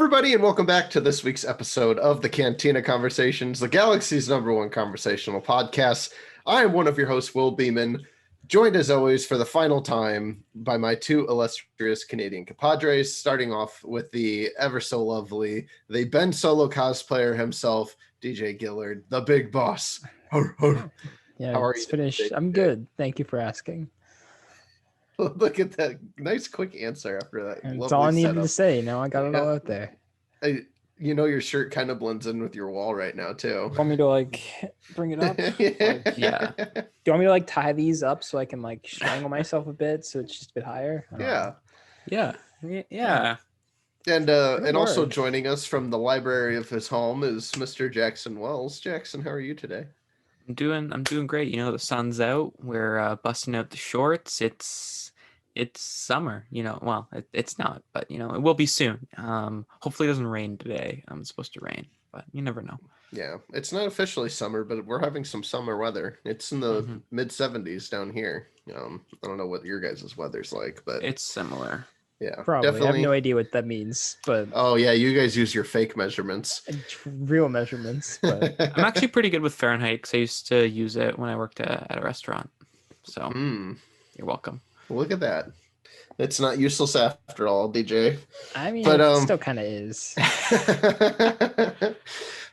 everybody, and welcome back to this week's episode of the Cantina Conversations, the galaxy's #1 conversational podcast. I am one of your hosts, Will Beeman, joined as always for the final time by my two illustrious Canadian compadres, starting off with the ever so lovely, the Ben Solo cosplayer himself, DJ Gillard, the big boss. Yeah, How are it's you finished. today? I'm good. Thank you for asking. Look at that nice quick answer after that And it's lovely all I needed setup. to say. Now I got it all Yeah. out there. Your shirt kind of blends in with your wall right now too. Want me to bring it up? Yeah. Do you want me to tie these up so I can strangle myself a bit so it's just a bit higher? Yeah. Yeah. And Good also work. joining us from the library of his home is Mr. Jackson Wells. Jackson, how are you today? I'm doing great. The sun's out. We're busting out the shorts. It's summer. Well, it's not, but it will be soon. Hopefully it doesn't rain today. It's supposed to rain, but you never know. Yeah, it's not officially summer, but we're having some summer weather. It's in the mid 70s down here. I don't know what your guys' weather's like, but It's similar. yeah, Probably. definitely. I have no idea what that means, but Oh yeah, you guys use your fake measurements. real measurements. But I'm actually pretty good with Fahrenheit because I used to use it when I worked at a restaurant. So You're welcome. Look at that. It's not useless after all, DJ. I mean, But, it still kind of is.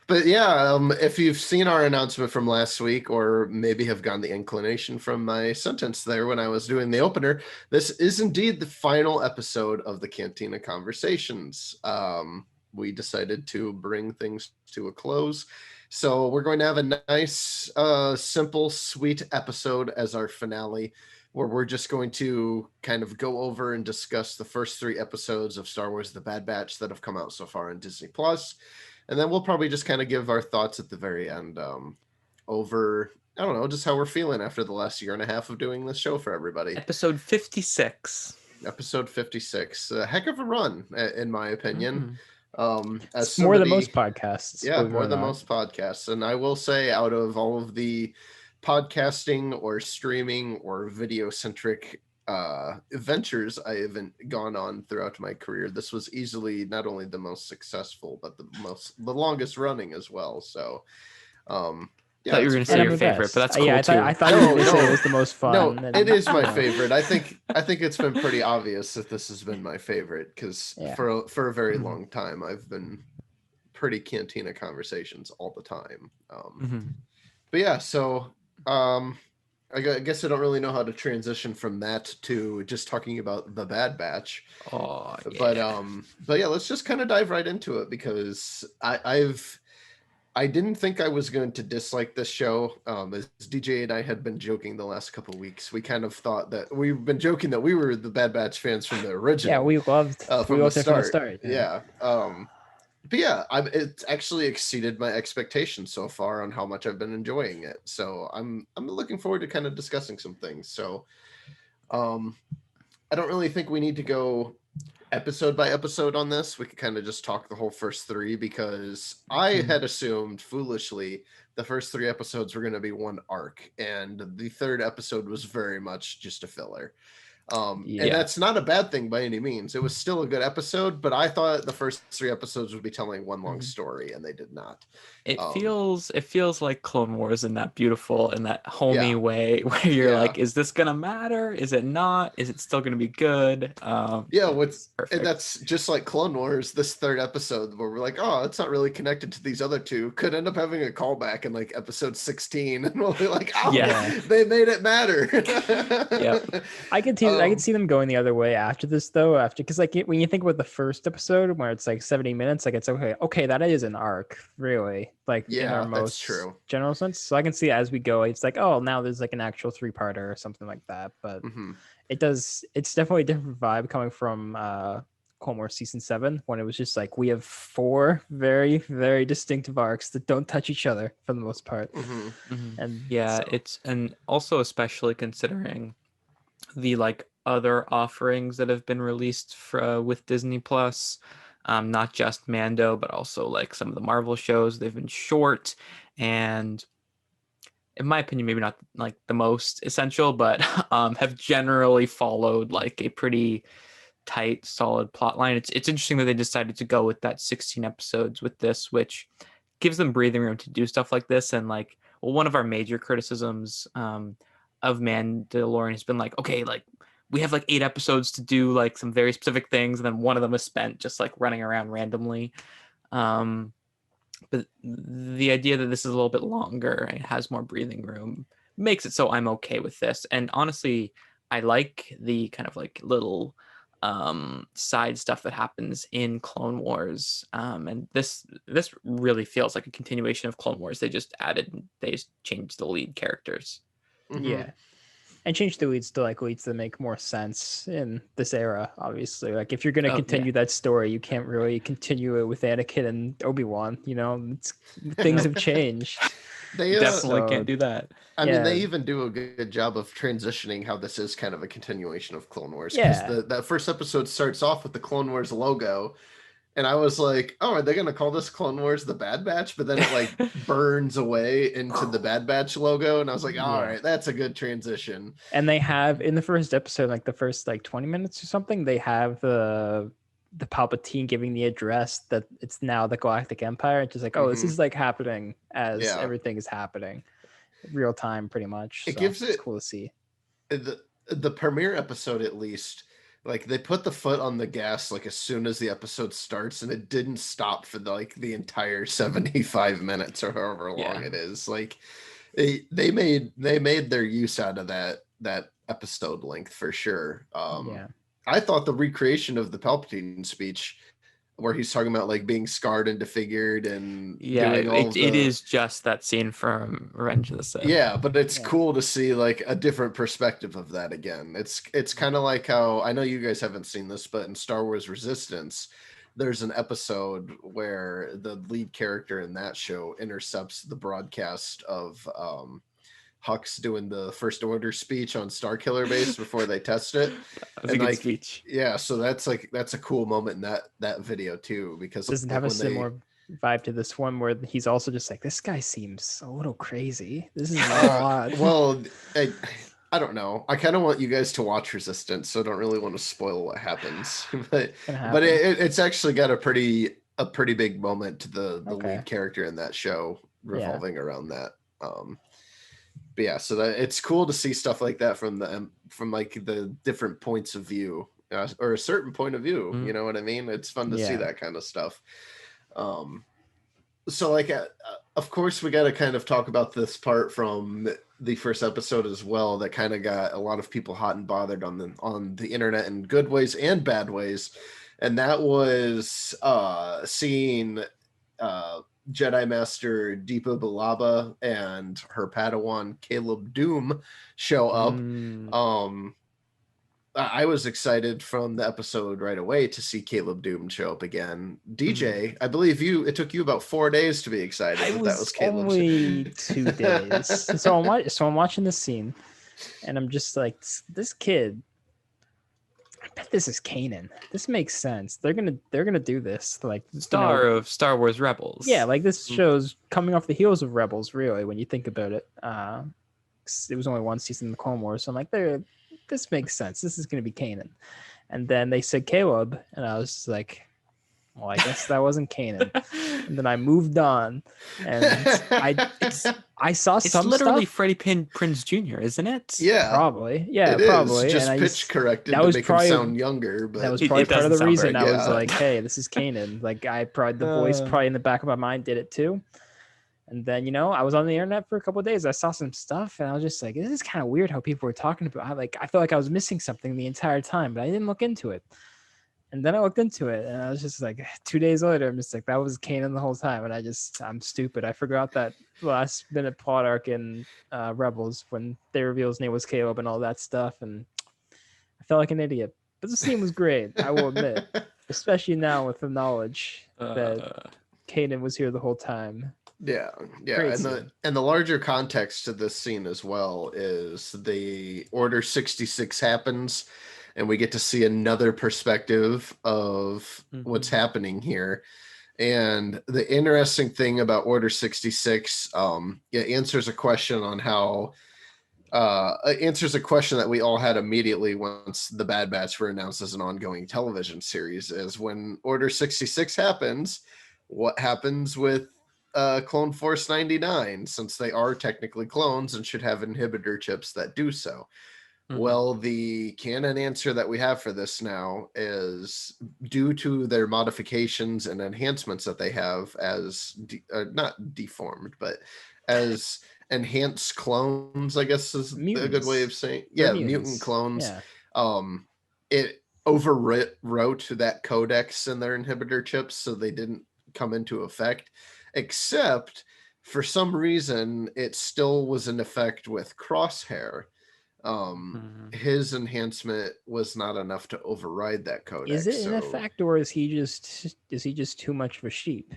But yeah, if you've seen our announcement from last week, or maybe have gotten the inclination from my sentence there when I was doing the opener, this is indeed the final episode of the Cantina Conversations. We decided to bring things to a close. So we're going to have a nice, simple, sweet episode as our finale, where we're just going to kind of go over and discuss the first 3 episodes of Star Wars: The Bad Batch that have come out so far on Disney Plus. And then we'll probably just kind of give our thoughts at the very end over, I don't know, just how we're feeling after the last year and a half of doing this show for everybody. Episode 56. Episode 56. A heck of a run, in my opinion. It's more than most podcasts. Yeah, believe it more or than not. most podcasts. And I will say, out of all of the podcasting or streaming or video-centric ventures I haven't gone on throughout my career, this was easily not only the most successful, but the longest running as well. So I thought you were going to say And I'm your favorite, impressed. but that's cool yeah, too. I thought you were going to say it was the most fun. No, and- it is my favorite. I think it's been pretty obvious that this has been my favorite, because Yeah. for a very long time I've been pretty Cantina Conversations all the time. But yeah, so I guess I don't really know how to transition from that to just talking about the Bad Batch. Oh, yeah. But yeah, let's just kind of dive right into it, because I didn't think I was going to dislike this show. As DJ and I had been joking the last couple of weeks, we kind of thought that we've been joking that we were the Bad Batch fans from the original. Yeah, we loved from it the from the start. start. Yeah. But yeah, it's actually exceeded my expectations so far on how much I've been enjoying it. So I'm looking forward to kind of discussing some things. So I don't really think we need to go episode by episode on this. We could kind of just talk the whole first 3, because I had assumed foolishly the first 3 episodes were going to be one arc, and the 3rd episode was very much just a filler. And that's not a bad thing by any means. It was still a good episode, but I thought the first 3 episodes would be telling one long story, and they did not. It feels like Clone Wars in that beautiful and that homey way, where you're like, is this gonna matter? Is it not? Is it still gonna be good? And that's just like Clone Wars, this 3rd episode, where we're like, oh, it's not really connected to these other 2. Could end up having a callback in like episode 16, and we'll be like, oh, they made it matter. I could see them going the other way after this, though. Because when you think about the first episode, where it's like 70 minutes, it's okay, that is an arc, really. In our most true. general sense. So I can see as we go, it's like, oh, now there's like an actual 3-parter or something like that. But it's definitely a different vibe coming from Clone Wars season 7, when it was just like, we have 4 very, very distinctive arcs that don't touch each other for the most part. And it's, and also especially considering the other offerings that have been released with Disney Plus. Not just Mando, but also some of the Marvel shows. They've been short, and in my opinion, maybe not the most essential, but have generally followed a pretty tight, solid plot line. It's interesting that they decided to go with that 16 episodes with this, which gives them breathing room to do stuff like this. And like, well, one of our major criticisms of Mandalorian has been like, okay, like we have like 8 episodes to do like some very specific things, and then one of them is spent just like running around randomly. But the idea that this is a little bit longer and has more breathing room makes it so I'm okay with this. And honestly, I like the kind of like little side stuff that happens in Clone Wars. And this really feels like a continuation of Clone Wars. They just changed the lead characters. Mm-hmm. Yeah. And change the leads to leads that make more sense in this era, obviously. Like if you're gonna continue that story, you can't really continue it with Anakin and Obi-Wan, things have changed. They definitely can't do that. I mean, they even do a good job of transitioning how this is kind of a continuation of Clone Wars. Because that first episode starts off with the Clone Wars logo. And I was like, oh, are they going to call this Clone Wars the Bad Batch? But then it burns away into the Bad Batch logo. And I was like, all right, that's a good transition. And they have, in the first episode, like the first 20 minutes or something, they have the Palpatine giving the address that it's now the Galactic Empire. It's just like, oh, this is happening as everything is happening. Real time, pretty much. It gives it's cool to see. The premiere episode, at least, like they put the foot on the gas as soon as the episode starts, and it didn't stop for the entire 75 minutes or however long it is. Like they made their use out of that episode length for sure. I thought the recreation of the Palpatine speech, where he's talking about being scarred and disfigured and it is just that scene from Revenge of the Sith. Yeah, but it's cool to see a different perspective of that again. It's kind of like how, I know you guys haven't seen this, but in Star Wars Resistance, there's an episode where the lead character in that show intercepts the broadcast of Hux doing the First Order speech on Starkiller Base before they test it. That's a good speech. Yeah, so that's a cool moment in that video too, because doesn't have a similar vibe to this one where he's also just like, this guy seems a little crazy. This is odd. Well, I don't know. I kind of want you guys to watch Resistance, so I don't really want to spoil what happens. but it's actually got a pretty big moment to the lead character in that show revolving around that. But yeah, so that it's cool to see stuff like that from the different points of view, or a certain point of view. You know what I mean? It's fun to see that kind of stuff. So of course we got to kind of talk about this part from the first episode as well, that kind of got a lot of people hot and bothered on the internet in good ways and bad ways, and that was seeing Jedi Master Deepa Billaba and her Padawan Caleb Doom show up. I was excited from the episode right away to see Caleb Doom show up again. DJ, I believe it took you about 4 days to be excited. That was Caleb. Only 2 days. So I'm watching this scene, and I'm just like, this kid, I bet this is Kanan. This makes sense. They're gonna do this. Star of Star Wars Rebels. Yeah, this show's coming off the heels of Rebels, really, when you think about it. It was only one season in the Clone Wars, so I'm like, this makes sense. This is gonna be Kanan. And then they said Caleb, and I was like, well, I guess that wasn't Kanan. And then I moved on, and I saw some stuff. It's literally Freddie Prinze Jr., isn't it? Yeah, probably. Yeah, probably. Is. Just and pitch corrected to make him sound younger. But that was probably part of the reason I was like, "Hey, this is Kanan." The voice probably in the back of my mind did it too. And then I was on the internet for a couple of days. I saw some stuff, and I was just like, "This is kind of weird how people were talking about." I felt like I was missing something the entire time, but I didn't look into it. And then I looked into it, and I was just like, 2 days later, I'm just like, that was Kanan the whole time. And I'm stupid. I forgot that last minute plot arc in Rebels when they revealed his name was Caleb and all that stuff. And I felt like an idiot. But the scene was great, I will admit. Especially now with the knowledge that Kanan was here the whole time. Yeah. And the larger context to this scene as well is the Order 66 happens, and we get to see another perspective of what's happening here. And the interesting thing about Order 66, it answers a question on how answers a question that we all had immediately once the Bad Batch were announced as an ongoing television series: is when Order 66 happens, what happens with Clone Force 99, since they are technically clones and should have inhibitor chips that do so. Well, the canon answer that we have for this now is due to their modifications and enhancements that they have as not deformed, but as enhanced clones, I guess is a good way of saying. Yeah, mutant clones. Yeah. It overwrote that codex in their inhibitor chips, so they didn't come into effect, except for some reason it still was in effect with Crosshair. His enhancement was not enough to override that codex. Is it in effect, or is he just too much of a sheep?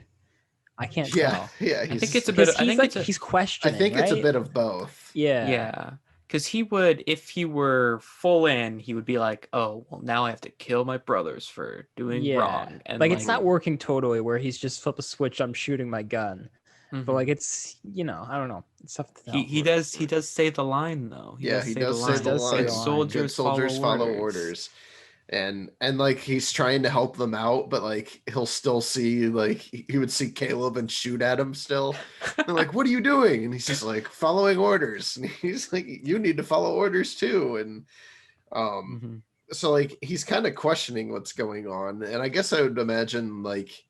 I can't tell. Yeah, I think it's a bit. He's questioning. I think right? it's a bit of both. Yeah. Because he would, if he were full in, he would be like, "Oh, well, now I have to kill my brothers for doing wrong." And like, it's not working totally. Where he's just flip a switch, I'm shooting my gun. But like, it's, I don't know. It's tough to tell. He does say the line though. He does say the line. Good soldiers follow orders. And like, he's trying to help them out, but like, he'll still see, like, he would see Caleb and shoot at him still. They're like, "What are you doing?" And he's just like, "Following orders." And he's like, "You need to follow orders too." And so like, he's kind of questioning what's going on. And I guess I would imagine, like,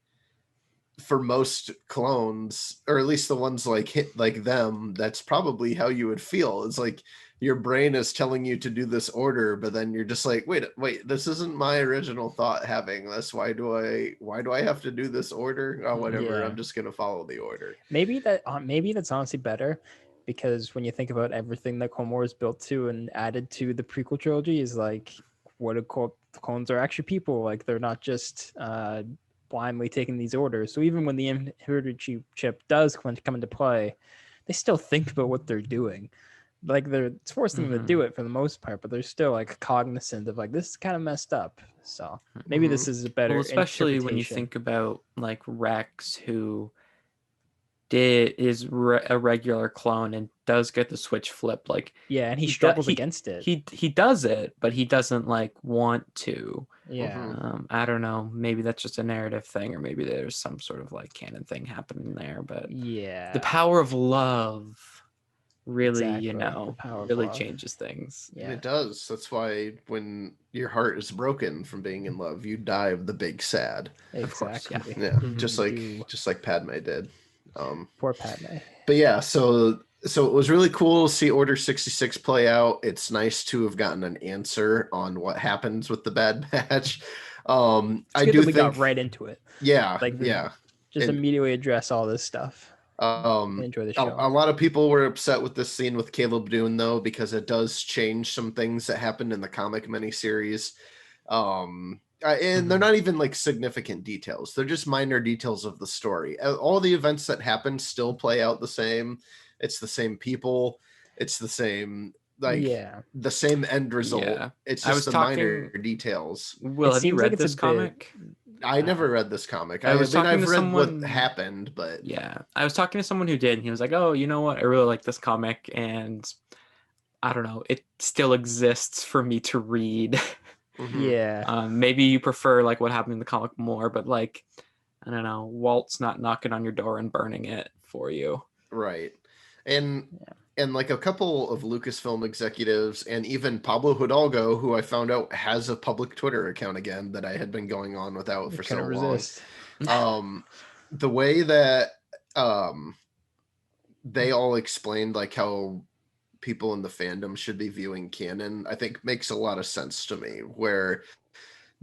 for most clones, or at least the ones like them, that's probably how you would feel. It's like your brain is telling you to do this order, but then you're just like, wait, this isn't my original thought having this. Why do I have to do this order? Oh, whatever. I'm just gonna follow the order. Maybe that's honestly better, because when you think about everything that Clone Wars built to and added to the prequel trilogy, is like, what clones are actually people. Like, they're not just blindly taking these orders. So even when the inhibitor chip does come into play, they still think about what they're doing. Like, it's forcing them to do it for the most part, but they're still like cognizant of, like, this is kind of messed up. So maybe this is a better, especially when you think about like Rex, who is a regular clone and does get the switch flip. Like, and he struggles against it. He does it, but he doesn't like want to. I don't know. Maybe that's just a narrative thing, or maybe there's some sort of like canon thing happening there. But the power of love really, really changes things. It does. That's why when your heart is broken from being in love, you die of the big sad. Exactly. Yeah. Just like Padme did. Poor Padme. But yeah, so it was really cool to see Order 66 play out. It's nice to have gotten an answer on what happens with the Bad Batch. I do think we got right into it. Yeah, just immediately address all this stuff. Enjoy the show. A lot of people were upset with this scene with Caleb Dune, though, because it does change some things that happened in the comic miniseries. And they're not even like significant details. They're just minor details of the story. All the events that happen still play out the same. It's the same people. It's the same, the same end result. Yeah. It's just minor details. Will, have you read this comic? I never read this comic. I've read what happened, but yeah, I was talking to someone who did, and he was like, "Oh, you know what? I really like this comic, and I don't know, it still exists for me to read." Maybe you prefer like what happened in the comic more, but like, I don't know, Walt's not knocking on your door and burning it for you, right? And like a couple of Lucasfilm executives, and even Pablo Hidalgo, who I found out has a public Twitter account again that I had been going on without for so long. The way that they all explained like how people in the fandom should be viewing canon, I think makes a lot of sense to me, where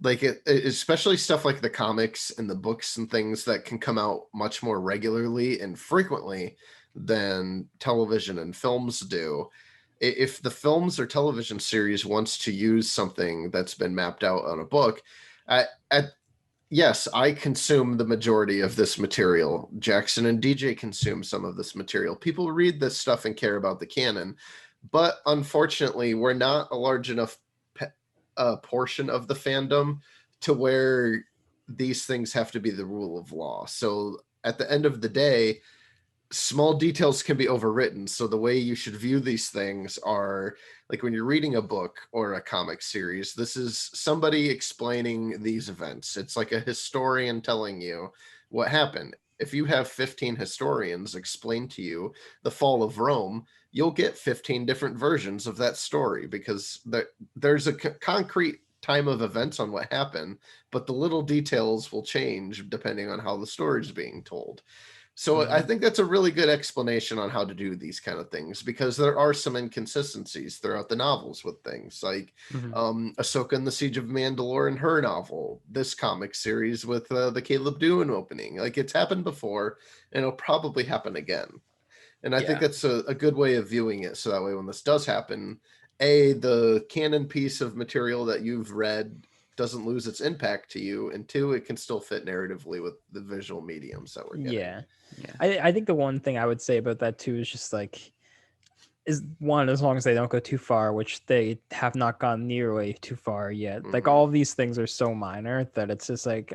like especially stuff like the comics and the books and things that can come out much more regularly and frequently than television and films do. If the films or television series wants to use something that's been mapped out on a book, yes, I consume the majority of this material. Jackson and DJ consume some of this material. People read this stuff and care about the canon, but unfortunately, we're not a large enough portion of the fandom to where these things have to be the rule of law. So at the end of the day, small details can be overwritten. So the way you should view these things are like when you're reading a book or a comic series, this is somebody explaining these events. It's like a historian telling you what happened. If you have 15 historians explain to you the fall of Rome, you'll get 15 different versions of that story because there's a concrete time of events on what happened, but the little details will change depending on how the story is being told. So I think that's a really good explanation on how to do these kind of things, because there are some inconsistencies throughout the novels with things like Ahsoka and the Siege of Mandalore in her novel, this comic series with the Caleb Dune opening. Like, it's happened before and it'll probably happen again. And I think that's a good way of viewing it. So that way, when this does happen, the canon piece of material that you've read doesn't lose its impact to you, and two, it can still fit narratively with the visual mediums that we're getting. Yeah. I think the one thing I would say about that too is just like, is one, as long as they don't go too far, which they have not gone nearly too far yet. Like, all of these things are so minor that it's just like,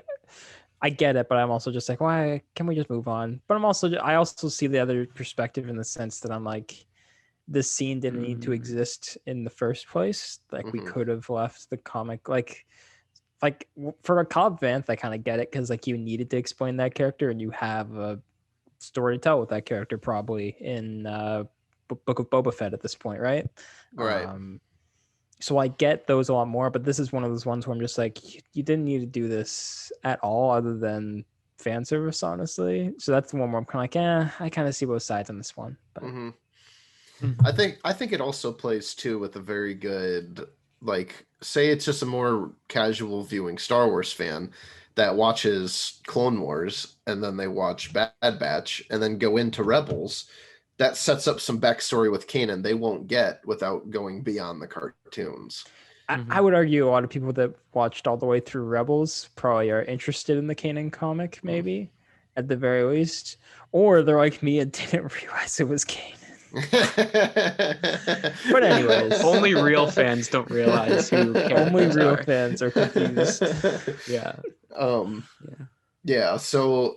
I get it, but I'm also just like, why can we just move on? But I also see the other perspective in the sense that I'm like, this scene didn't need to exist in the first place. Like, we could have left the comic like for a Cobb Vanth, I kind of get it, because like you needed to explain that character and you have a story to tell with that character probably in Book of Boba Fett at this point, right? Right. So I get those a lot more, but this is one of those ones where I'm just like, you didn't need to do this at all, other than fan service, honestly. So that's the one where I'm kind of like, I kind of see both sides on this one. But I think it also plays too with a very good, like, say it's just a more casual viewing Star Wars fan that watches Clone Wars and then they watch Bad Batch and then go into Rebels. That sets up some backstory with Kanan they won't get without going beyond the cartoons. I would argue a lot of people that watched all the way through Rebels probably are interested in the Kanan comic, maybe at the very least, or they're like me and didn't realize it was Kanan. But anyways, only real fans don't realize who characters only real are. fans are confused. Yeah. So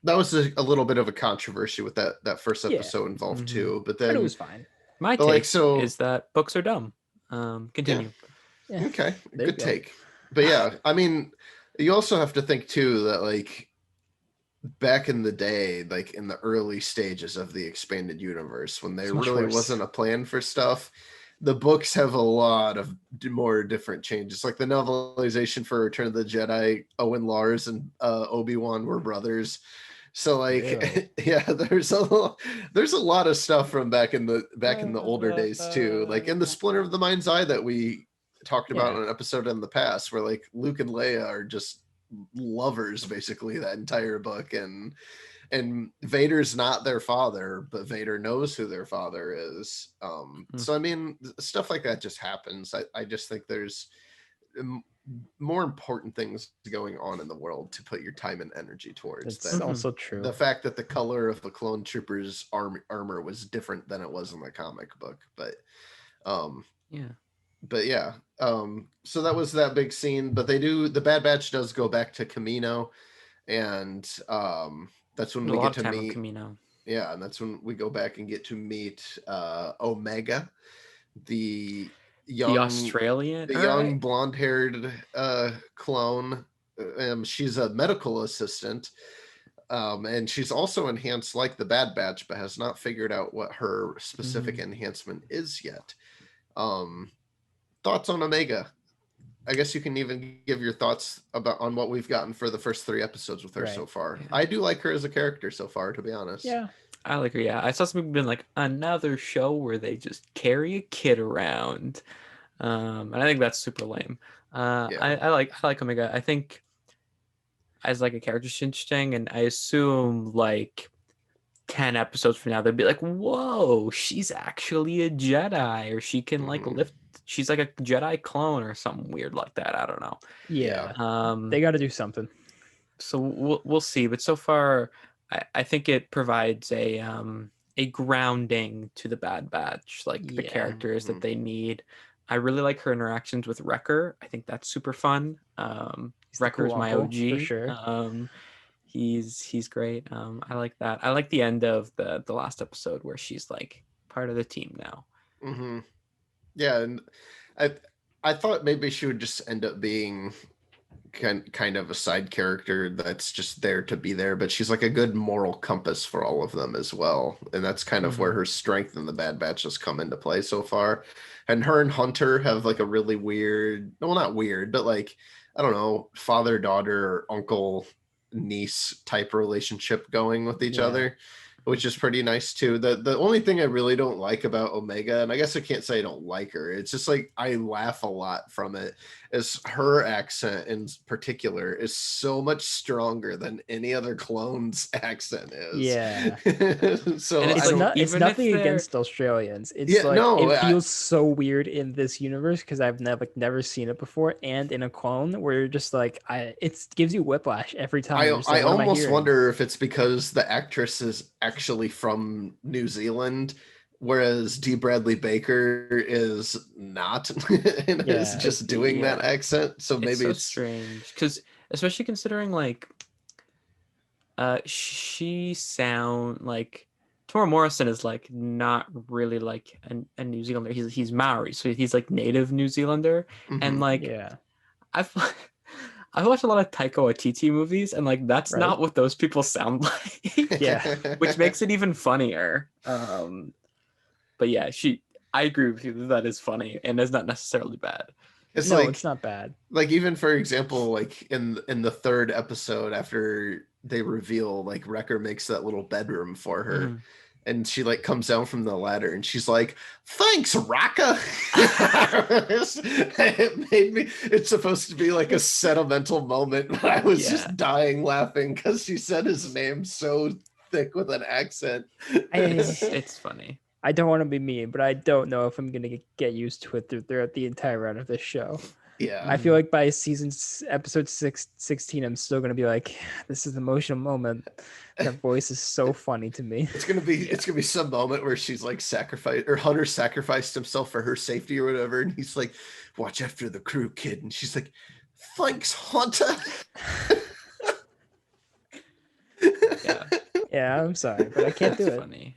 that was a little bit of a controversy with that first episode involved too, but then it was fine. My take is that books are dumb. Continue. Yeah. Okay, good take. But yeah, I mean, you also have to think too that like back in the day, like in the early stages of the expanded universe, when there really wasn't a plan for stuff, the books have a lot of more different changes. Like the novelization for Return of the Jedi, Owen Lars and Obi-Wan were brothers. So like, really? Yeah, there's a lot of stuff from back in the older days too. Like in the Splinter of the Mind's Eye that we talked about in an episode in the past, where like Luke and Leia are just lovers basically that entire book, and Vader's not their father, but Vader knows who their father is. So I mean, stuff like that just happens. I just think there's more important things going on in the world to put your time and energy towards. That's also true. The fact that the color of the clone troopers armor was different than it was in the comic book, but so that was that big scene. But the Bad Batch does go back to Camino, and that's when we get to meet Camino. Yeah, and that's when we go back and get to meet Omega, the young blonde-haired clone. She's a medical assistant, and she's also enhanced like the Bad Batch, but has not figured out what her specific enhancement is yet. Thoughts on Omega? I guess you can even give your thoughts on what we've gotten for the first 3 episodes with her so far. Yeah. I do like her as a character so far, to be honest. Yeah, I like her. Yeah, I saw some people being like, another show where they just carry a kid around, and I think that's super lame. I like Omega. I think as like a character, she's interesting, and I assume like 10 episodes from now they'd be like, whoa, she's actually a Jedi, or she can like lift. She's like a Jedi clone or something weird like that. I don't know. Yeah. They got to do something. So we'll see. But so far, I think it provides a grounding to the Bad Batch, like the characters that they need. I really like her interactions with Wrecker. I think that's super fun. Wrecker's my OG for sure. He's great. I like that. I like the end of the last episode where she's like part of the team now. Mm-hmm. Yeah, and I I thought maybe she would just end up being kind of a side character that's just there to be there, but she's like a good moral compass for all of them as well. And that's kind of where her strength in the Bad Batch has come into play so far. And her and Hunter have like a really weird, well, not weird, but like, I don't know, father daughter or uncle niece type relationship going with each other, which is pretty nice too. The only thing I really don't like about Omega, and I guess I can't say I don't like her, it's just like I laugh a lot from it, is her accent in particular is so much stronger than any other clone's accent is. Yeah. So And it's nothing against Australians. It's it feels so weird in this universe because I've never seen it before, and in a clone where you're just like it gives you whiplash every time. I almost wonder if it's because the actress is actually from New Zealand, whereas D. Bradley Baker is not, and is just doing that accent. So maybe it's strange because, especially considering like, she sound like Tora Morrison is like not really like a New Zealander. He's Maori, so he's like native New Zealander, and like I've watched a lot of Taika Waititi movies, and like that's not what those people sound like. Which makes it even funnier. But yeah, I agree with you that is funny and is not necessarily bad. It's not bad. Like even for example, like in the third episode, after they reveal like Wrecker makes that little bedroom for her. And she like comes down from the ladder and she's like, "Thanks, Raka." It made me. It's supposed to be like a sentimental moment, but I was just dying laughing because she said his name so thick with an accent. It's funny. I don't want to be mean, but I don't know if I'm gonna get used to it throughout the entire run of this show. Yeah, I feel like by episode 16, I'm still gonna be like, "This is an emotional moment." That voice is so funny to me. It's gonna be some moment where she's like Hunter sacrificed himself for her safety or whatever, and he's like, "Watch after the crew, kid," and she's like, "Thanks, Hunter." Yeah, I'm sorry, but I can't do it. Funny.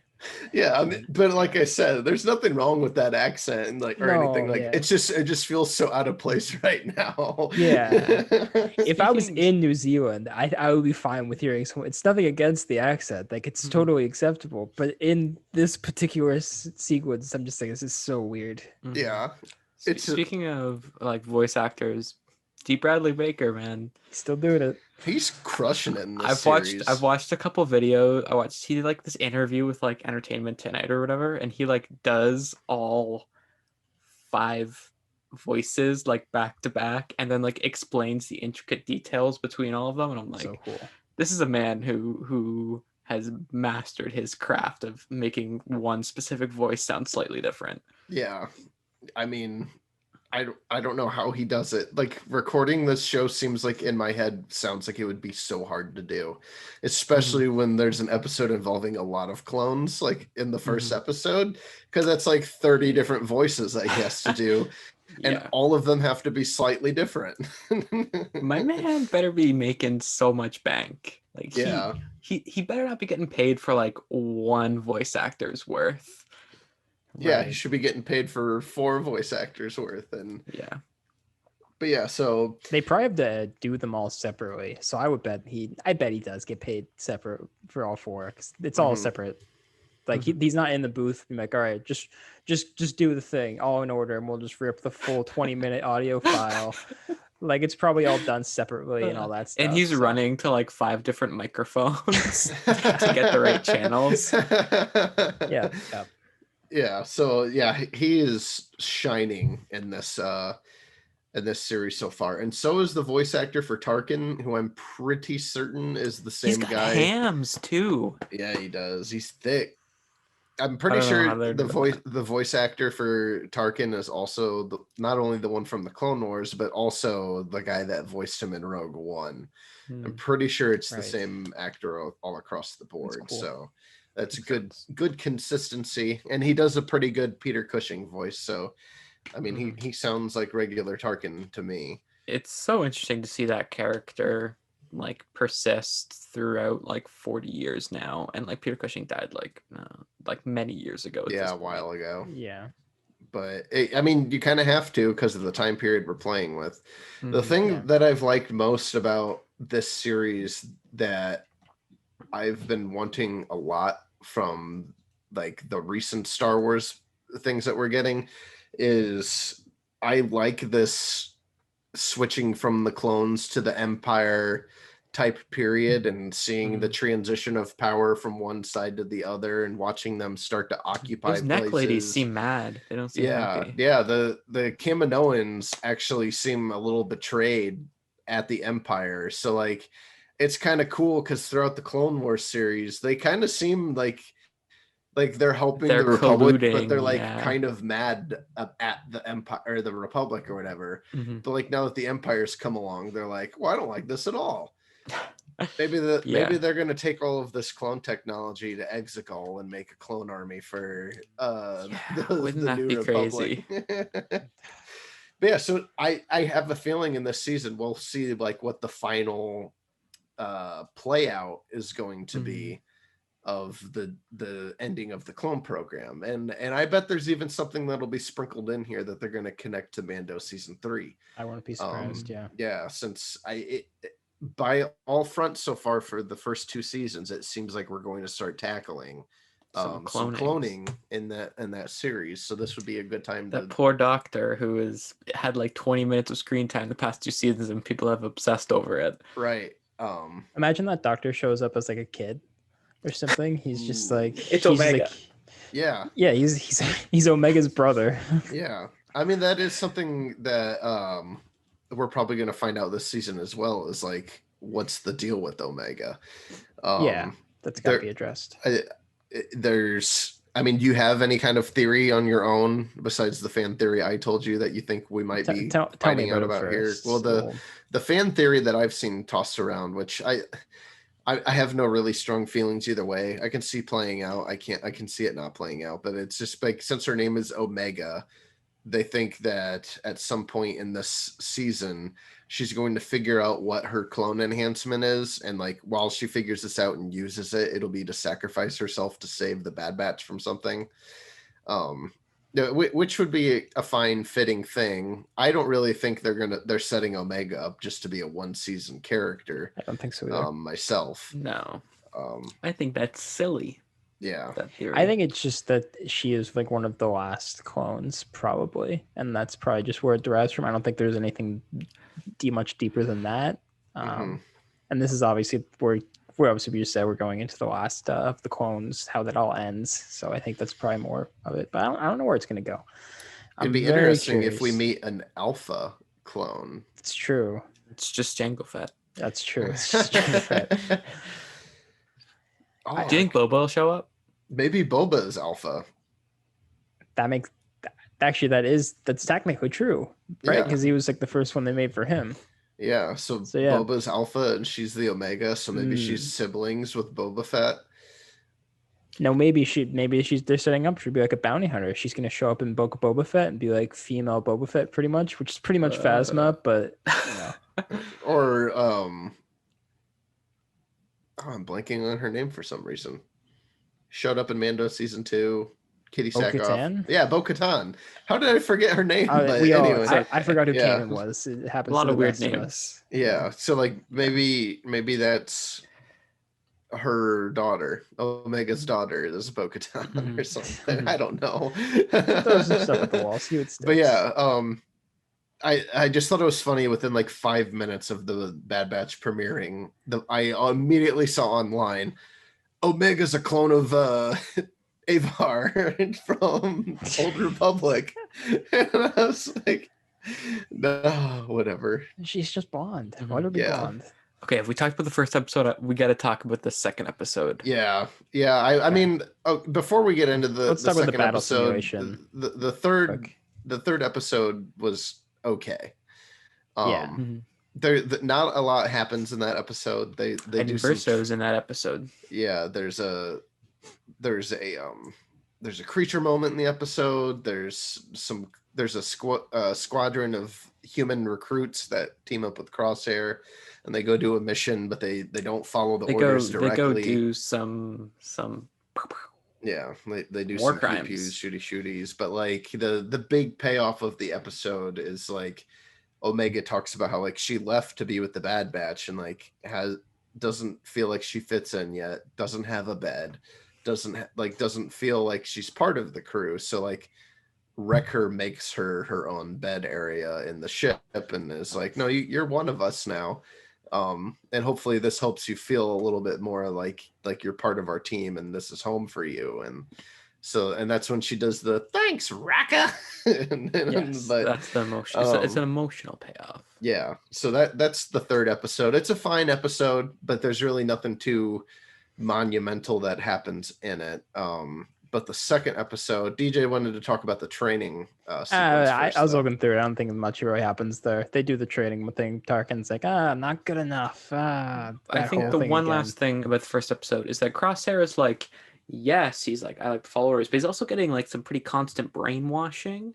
Yeah, I mean, but like I said, there's nothing wrong with that accent and like anything. Like it just feels so out of place right now. Yeah. If I was in New Zealand, I would be fine with hearing someone. It's nothing against the accent. Like it's totally acceptable. But in this particular sequence, I'm just like, this is so weird. Yeah. Speaking of like voice actors, D. Bradley Baker, man, he's still doing it. He's crushing it in this series. I've watched a couple videos. He did like this interview with like Entertainment Tonight or whatever, and he like does all 5 voices like back to back, and then like explains the intricate details between all of them. And I'm like, so cool. This is a man who has mastered his craft of making one specific voice sound slightly different. Yeah, I mean, I don't know how he does it. Like recording this show seems like in my head sounds like it would be so hard to do, especially when there's an episode involving a lot of clones, like in the first episode, because that's like 30 different voices that he has to do, and all of them have to be slightly different. My man better be making so much bank. Like he better not be getting paid for like one voice actor's worth. Yeah, he should be getting paid for 4 voice actors worth. And but yeah, so they probably have to do them all separately. So I bet he does get paid separate for all 4 because it's all separate. Like he's not in the booth being like, all right, just do the thing all in order, and we'll just rip the full 20-minute audio file. Like it's probably all done separately and all that stuff. And he's running to like 5 different microphones to get the right channels. Yeah. Yeah, so he is shining in this series so far, and so is the voice actor for Tarkin, who I'm pretty certain is the same guy. Hams too. Yeah, he does. He's thick. I'm pretty sure the voice actor for Tarkin is also not only the one from the Clone Wars, but also the guy that voiced him in Rogue One. I'm pretty sure it's the same actor all across the board. Cool. So that's good consistency, and he does a pretty good Peter Cushing voice. So, I mean, he sounds like regular Tarkin to me. It's so interesting to see that character like persist throughout like 40 years now, and like Peter Cushing died like many years ago. Yeah, a while ago. Yeah. But I mean, you kind of have to because of the time period we're playing with. The Mhm. thing that I've liked most about this series that I've been wanting a lot from like the recent Star Wars things that we're getting is I like this switching from the clones to the Empire type period and seeing the transition of power from one side to the other and watching them start to occupy Those neck ladies places. seem mad. They don't seem Yeah, happy. yeah. The Kaminoans actually seem a little betrayed at the Empire. So like it's kind of cool because throughout the Clone Wars series, they kind of seem like they're helping They're the Republic, but they're colluding, like yeah. kind of mad at the Empire or the Republic or whatever. Mhm. But like now that the Empire's come along, they're like, well, I don't like this at all. Maybe Yeah. maybe they're gonna take all of this clone technology to Exegol and make a clone army for Wouldn't the that new be Republic. crazy? But yeah, so I have a feeling in this season we'll see like what the final play out is going to be of the ending of the clone program, and I bet there's even something that'll be sprinkled in here that they're going to connect to Mando season 3. I wouldn't be surprised. Yeah, since by all fronts so far for the first 2 seasons, it seems like we're going to start tackling some cloning in that series. So this would be a good time that poor doctor who had like 20 minutes of screen time the past 2 seasons, and people have obsessed over it. Right. Imagine that doctor shows up as like a kid or something. He's just like it's Omega. Like, yeah. Yeah, he's Omega's brother. Yeah. I mean, that is something that we're probably going to find out this season as well, is like what's the deal with Omega. Yeah, that's got to be addressed. I mean, do you have any kind of theory on your own besides the fan theory I told you that you think we might be finding out about here? Well, the fan theory that I've seen tossed around, which I have no really strong feelings either way. I can see playing out. I can see it not playing out, but it's just like, since her name is Omega, they think that at some point in this season, she's going to figure out what her clone enhancement is. And like, while she figures this out and uses it, it'll be to sacrifice herself to save the Bad Batch from something. Which would be a fine fitting thing. I don't really think they're setting Omega up just to be a 1-season character. I don't think so either. Myself. No. I think that's silly. Yeah. That theory. I think it's just that she is like one of the last clones, probably. And that's probably just where it derives from. I don't think there's anything much deeper than that. And this is obviously where obviously we just said we're going into the last of the clones, how that all ends. So I think that's probably more of it. But I don't know where it's going to go. It'd be interesting if we meet an alpha clone. It's true. It's just Jango Fett. That's true. It's just Jango Fett. Do you think Boba will show up? Maybe Boba is alpha. That's technically true, right? Because he was like the first one they made for him. Yeah, so Boba's alpha and she's the Omega, so maybe she's siblings with Boba Fett. No, maybe they're setting up. She'd be like a bounty hunter. She's gonna show up in Boba Fett and be like female Boba Fett, pretty much, which is pretty much Phasma, but or I'm blanking on her name for some reason. Showed up in Mando season 2. Kitty Sackhoff. Yeah, Bo-Katan. How did I forget her name? But anyway, I forgot who Kanan was. It happens. A lot of weird names. Yeah, so like maybe that's her daughter. Omega's daughter is Bo-Katan or something. I don't know. Throw some stuff at the wall. See what sticks. But yeah, I just thought it was funny. Within like 5 minutes of the Bad Batch premiering, I immediately saw online, Omega's a clone of Avar from Old Republic. And I was like, no, whatever. She's just blonde. Why would be blonde? Okay, if we talked about the first episode, we got to talk about the second episode. Yeah. I mean, before we get into the second episode, the third episode was okay. There, not a lot happens in that episode. They do Verso's in that episode. Yeah, there's a creature moment in the episode. There's a squadron of human recruits that team up with Crosshair. and they go do a mission, but they don't follow the orders directly. They go do some Yeah, they do war some crimes, pew-pews, shooties, but like the big payoff of the episode is like Omega talks about how like she left to be with the Bad Batch and like doesn't feel like she fits in yet, doesn't have a bed, doesn't feel like she's part of the crew. So like Wrecker makes her own bed area in the ship and is like, no, you're one of us now. And hopefully this helps you feel a little bit more like you're part of our team and this is home for you. And that's when she does the thanks, Raka. Yes, but that's the emotion. It's an emotional payoff. Yeah. So that's the third episode. It's a fine episode, but there's really nothing too monumental that happens in it. But the second episode, DJ wanted to talk about the training sequence first, I was looking through it. I don't think much really happens there. They do the training thing. Tarkin's like, not good enough. I think the one last thing about the first episode is that Crosshair is like, yes, he's like, I like the followers, but he's also getting like some pretty constant brainwashing.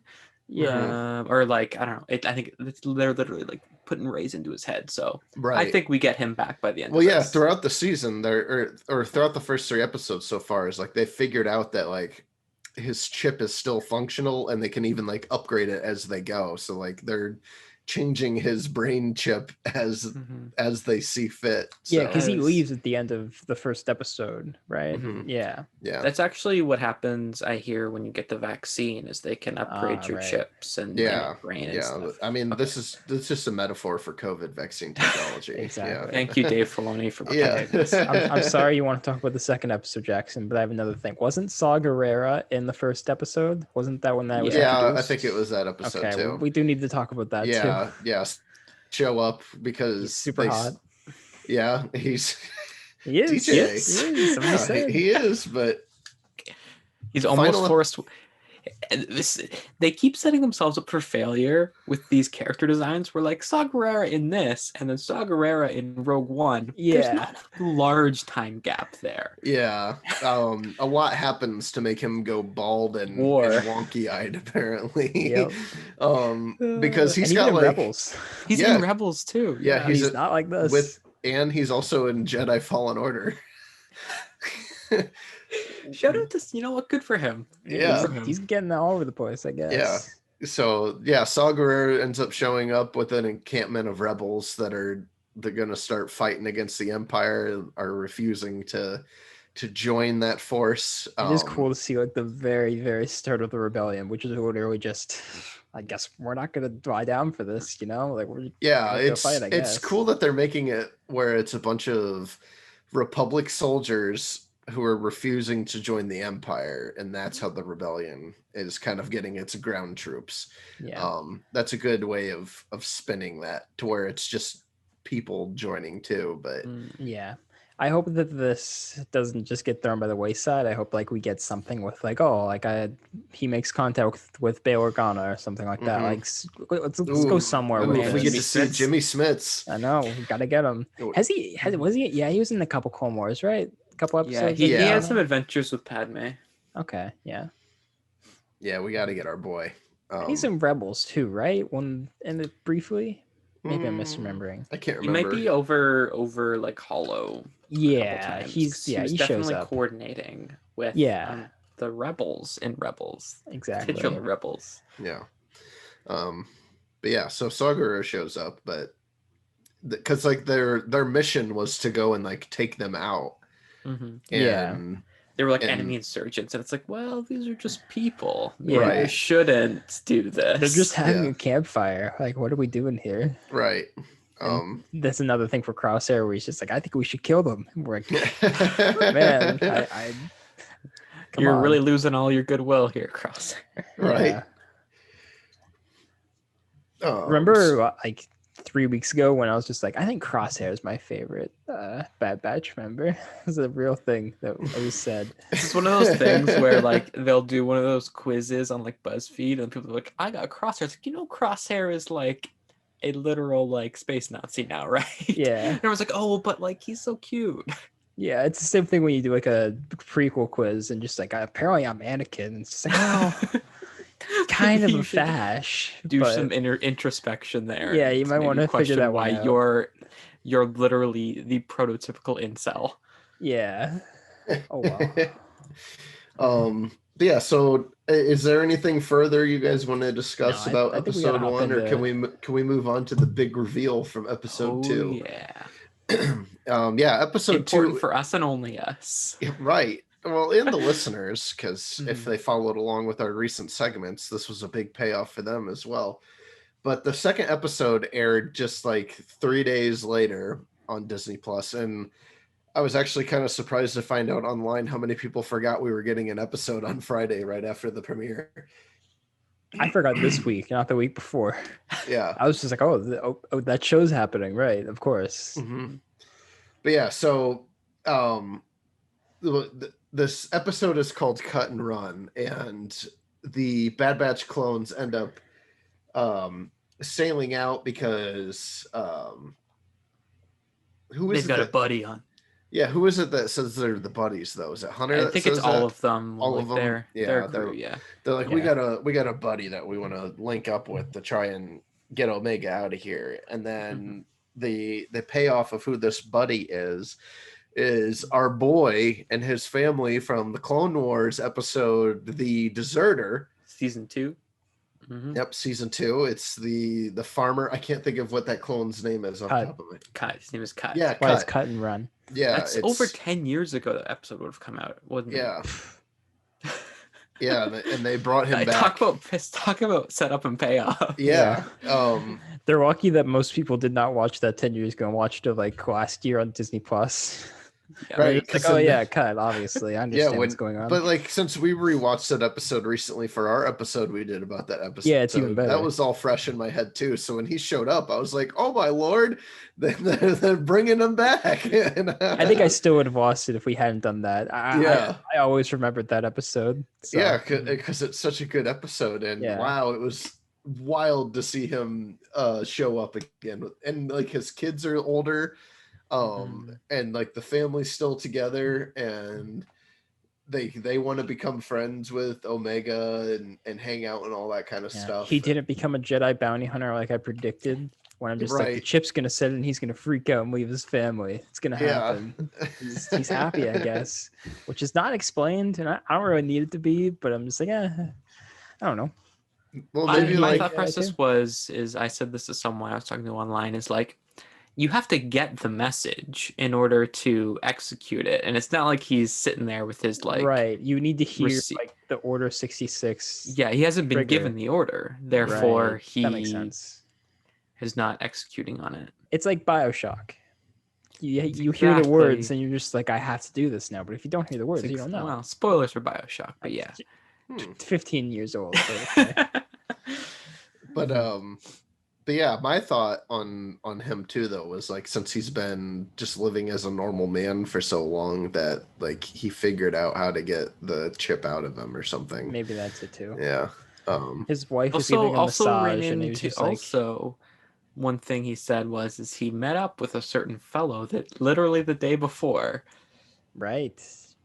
Yeah. Or like, I don't know. I think they're literally like putting rays into his head. So right. I think we get him back by the end of this. Throughout the season, or throughout the first 3 episodes so far, is like they figured out that like his chip is still functional and they can even like upgrade it as they go. So like they're changing his brain chip as they see fit. So. Yeah, because he leaves at the end of the first episode, right? Yeah. That's actually what happens. I hear when you get the vaccine is they can upgrade your chips and brain. And stuff. I mean, this is just a metaphor for COVID vaccine technology. Exactly. Yeah. Thank you, Dave Filoni, for this. I'm sorry you want to talk about the second episode, Jackson, but I have another thing. Wasn't Saw Gerrera in the first episode? Wasn't that when that was introduced? I think it was that episode too. We do need to talk about that too. Yes, show up because he's super hot. Yeah, he is. DJ. He is, but he's almost forced. They keep setting themselves up for failure with these character designs. We're like Saw Gerrera in this, and then Saw Gerrera in Rogue One. Yeah, there's not a large time gap there. Yeah, a lot happens to make him go bald and wonky-eyed, apparently. Yep. Because he's got like Rebels. He's in Rebels too. Yeah, he's not like this. And he's also in Jedi Fallen Order. Shout out to, you know what, good for him. Yeah, he's getting all over the place, I guess. Yeah. So Saw Gerrera ends up showing up with an encampment of rebels they're gonna start fighting against the Empire, are refusing to join that force. It is cool to see like the very, very start of the rebellion, which is literally just, I guess we're not gonna lie down for this, you know? Like it's cool that they're making it where it's a bunch of Republic soldiers who are refusing to join the Empire, and that's how the rebellion is kind of getting its ground troops. That's a good way of spinning that to where it's just people joining too. But I hope that this doesn't just get thrown by the wayside. I hope like we get something with like, he makes contact with Bail Organa or something like that. Like let's go somewhere. If we get to see Jimmy Smits. I know, we gotta get him. Was he? Yeah, he was in a couple Clone Wars, right? Couple episodes. He had some adventures with Padme. Okay, yeah, we got to get our boy. He's in Rebels too, right? Briefly. Maybe I'm misremembering. I can't remember. He might be over like Hollow. Yeah, he definitely shows up coordinating with the rebels in Rebels. Exactly. Titular rebels. Yeah. But so Saw Gerrera shows up, but because like their mission was to go and like take them out. And they were like enemy insurgents, and it's like, well, these are just people. Yeah, you shouldn't do this. They're just having a campfire. Like, what are we doing here? Right. That's another thing for Crosshair, where he's just like, I think we should kill them. And we're like, man, you're really losing all your goodwill here, Crosshair. Right. Remember, like 3 weeks ago when I was just like, I think Crosshair is my favorite Bad Batch member. It's a real thing that was said. It's one of those things where like they'll do one of those quizzes on like BuzzFeed and people are like, I got Crosshair. It's like, Crosshair is like a literal like space Nazi now, right? Yeah. And everyone's like, oh, but like he's so cute. Yeah, it's the same thing when you do like a prequel quiz and just like, apparently I'm Anakin. And it's just like, oh, kind of a fash. Do some introspection there. Yeah, you might want to figure that why out. you're you're literally the prototypical incel. Yeah. Oh wow. But yeah, so is there anything further you guys want to discuss No, about I think we gotta episode hop 1, or into. can we move on to the big reveal from episode Oh 2? yeah, Yeah, episode important 2, for us and only us. right. Well, and the listeners, because if Mhm. they followed along with our recent segments, this was a big payoff for them as well. But the second episode aired just like 3 days later on Disney Plus, and I was actually kind of surprised to find out online how many people forgot we were getting an episode on Friday right after the premiere. I forgot this week, not the week before. Yeah. I was just like, oh, that show's happening, right? Of course. Mm-hmm. But yeah, so this episode is called Cut and Run, and the Bad Batch clones end up sailing out because who is They've it got a that, buddy on. yeah, who is it that says they're the buddies though? Is it Hunter I that think it's says all that? of them. All like of them? Their Yeah, crew. Yeah. they're like, Yeah. we got a buddy that we want to link up with to try and get Omega out of here. And then the payoff of who this buddy is our boy and his family from the Clone Wars episode The Deserter. Season 2. Mm-hmm. Yep, season 2. It's the farmer. I can't think of what that clone's name is off the top of my. Cut. His name is Cut. Yeah, Why is Cut. Cut and Run? Yeah, That's over 10 years ago that episode would have come out, wasn't Yeah. it? Yeah, and they brought him back. Talk about setup and payoff. Yeah. They're lucky that most people did not watch that 10 years ago and watched it like last year on Disney Plus. Yeah, Right. It's like, oh yeah, Cut, obviously. I understand what's going on. But like, since we rewatched that episode recently for our episode we did about that episode, Yeah, it's even better. That was all fresh in my head too. So when he showed up, I was like, oh my lord, they're bringing him back. I think I still would have watched it if we hadn't done that. I always remembered that episode. So. Yeah, because it's such a good episode, and wow, it was wild to see him show up again, and like his kids are older. And like the family's still together, and they want to become friends with Omega and hang out and all that kind of stuff. He didn't become a Jedi bounty hunter like I predicted. When I'm just like, the chip's gonna sit and he's gonna freak out and leave his family. It's gonna happen. He's happy, I guess, which is not explained, and I don't really need it to be, but I'm just like, I don't know. Well, maybe my thought process is I said this to someone I was talking to online, is like, you have to get the message in order to execute it, and it's not like he's sitting there with his like you need to hear like the Order 66. Yeah, he hasn't been given the order, therefore that makes sense. Is not executing on it. It's like BioShock. You hear the words and you're just like, I have to do this now, but if you don't hear the words, you don't know. Well, spoilers for BioShock, but yeah. 15 years old. So But yeah, my thought on him too, though, was like, since he's been just living as a normal man for so long, that like he figured out how to get the chip out of him or something. Maybe that's it too. Yeah. His wife was giving him a massage, and he was just like. Also, one thing he said is he met up with a certain fellow that literally the day before. Right.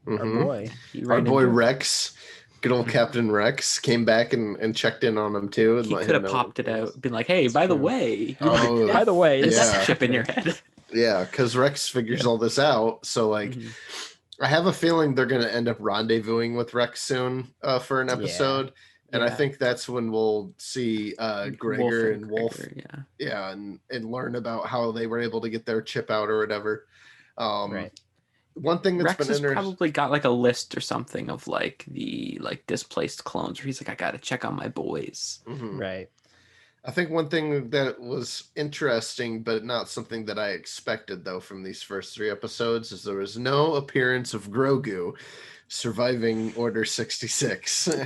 Our boy Rex. Good old Captain Rex came back and checked in on him too. And he could have popped it out, been like, "Hey, by the way, this chip in your head." Yeah, because Rex figures all this out. So like, I have a feeling they're gonna end up rendezvousing with Rex soon for an episode, and I think that's when we'll see Gregor and Wolf, and learn about how they were able to get their chip out or whatever. Right. One thing that's Rex has probably got like a list or something of like the displaced clones where he's like, I gotta check on my boys. Right. I think one thing that was interesting, but not something that I expected though from these first 3 episodes, is there was no appearance of Grogu surviving Order 66 from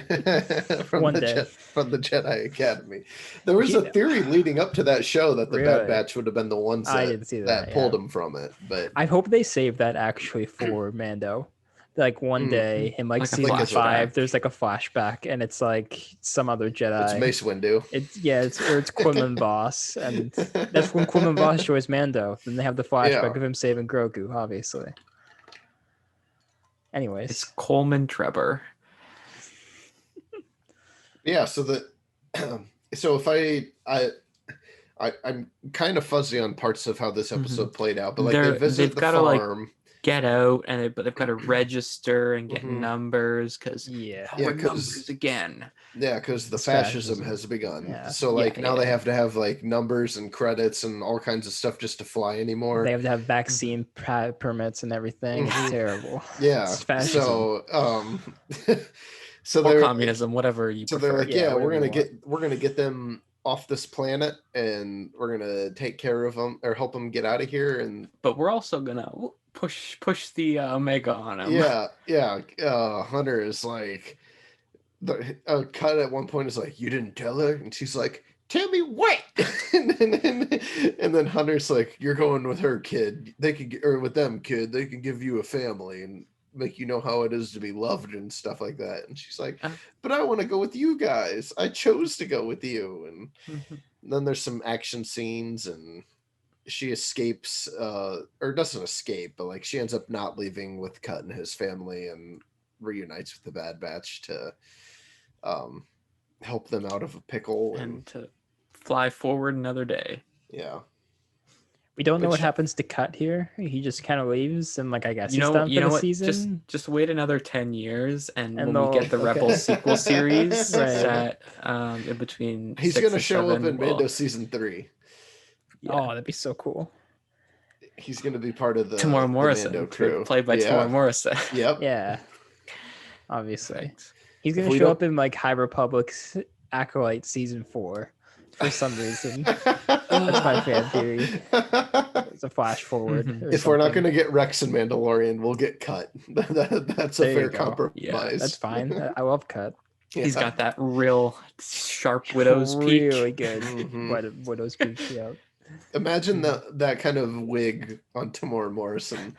the Jedi Academy. There was a theory leading up to that show that the Bad Batch would have been the ones that pulled him from it. But I hope they save that actually for Mando. Like one day in like season 5, there's like a flashback, and it's like some other Jedi. It's Mace Windu. It's Quinlan Voss, and that's when Quinlan Voss joins Mando. Then they have the flashback of him saving Grogu, obviously. Anyways, it's Coleman Trevor. Yeah, so if I'm kind of fuzzy on parts of how this episode played out, but like they They've visit the gotta farm. get out, but they've got to register and get Mhm. numbers because Yeah. we're numbers again. Yeah, because the It's fascism fascism. has begun. Yeah. So like Yeah, now they yeah. have to have like numbers and credits and all kinds of stuff just to fly anymore. They have to have vaccine permits and everything. Mhm. It's terrible. Yeah. It's fascism. So so Or they're communism, whatever you so prefer. they're like, Yeah, yeah, we're whatever you gonna get them off this planet and we're gonna take care of them or help them get out of here. And But we're also gonna push the Omega on him. yeah. Hunter is like, the cut at one point is like, you didn't tell her, and she's like, tell me what? and then Hunter's like, you're going with her, kid. They could, or with them, kid. They can give you a family and make you know how it is to be loved and stuff like that. And she's like, but I want to go with you guys. I chose to go with you. And then there's some action scenes, and she escapes, or doesn't escape, but like she ends up not leaving with Cut and his family and reunites with the Bad Batch to help them out of a pickle and to fly forward another day. Yeah. We don't know what happens to Cut here. He just kind of leaves, and like I guess you he's know, done you for know the what? season. Just wait another 10 years, and when they'll- we get the Rebels sequel series Right. set in between, He's 6 gonna and show 7, up in Mando season 3. Yeah. Oh, that'd be so cool. He's gonna be part of the Tamora Morrison, Mando crew, played by Tamora Morrison. Yep. Yeah. Obviously, Perfect. he's gonna show up in like High Republic's Acolyte season 4 for some reason. That's my fan theory. It's a flash forward. If we're not gonna get Rex and Mandalorian, we'll get Cut. That's a fair compromise. Yeah, that's fine. I love Cut. Yeah. He's got that real sharp widow's peak. Really good widow's peak. Yeah. Imagine that kind of wig on Tamora Morrison.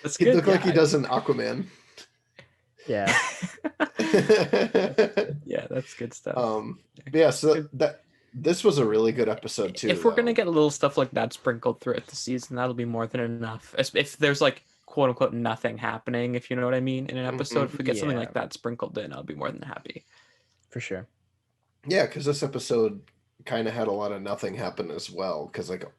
That's He good. look like he does in Aquaman. Yeah. Yeah, that's good stuff. Yeah, so this was a really good episode too. If we're gonna get a little stuff like that sprinkled throughout the season, that'll be more than enough. If there's like quote unquote nothing happening, if you know what I mean, in an episode, if we get something like that sprinkled in, I'll be more than happy. For sure. Yeah, because this episode kind of had a lot of nothing happen as well. Because like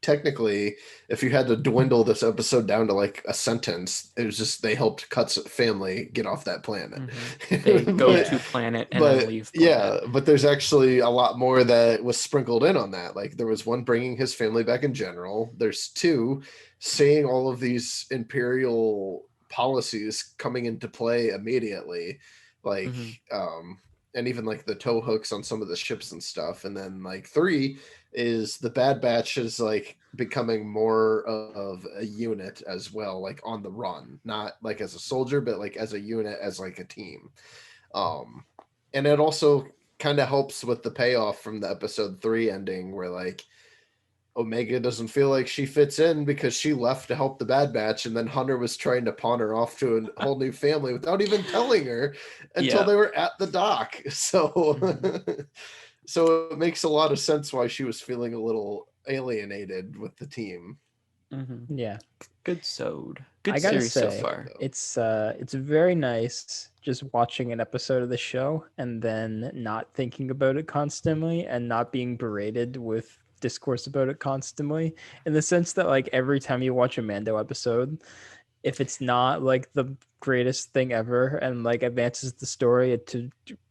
technically, if you had to dwindle this episode down to like a sentence, it was just they helped Cut's family get off that planet. They go to planet and then leave planet. Yeah, but there's actually a lot more that was sprinkled in on that. Like there was one bringing his family back in general. There's two seeing all of these imperial policies coming into play immediately. Like and even like the tow hooks on some of the ships and stuff. And then like 3 is the Bad Batch is like becoming more of a unit as well, like on the run, not like as a soldier, but like as a unit, as like a team. And it also kind of helps with the payoff from the episode 3 ending where like Omega doesn't feel like she fits in because she left to help the Bad Batch, and then Hunter was trying to pawn her off to a whole new family without even telling her until they were at the dock. So so it makes a lot of sense why she was feeling a little alienated with the team. Yeah. Good sewed. Good I gotta series say, so far. It's very nice just watching an episode of the show and then not thinking about it constantly and not being berated with discourse about it constantly, in the sense that like every time you watch a Mando episode, if it's not like the greatest thing ever and like advances the story to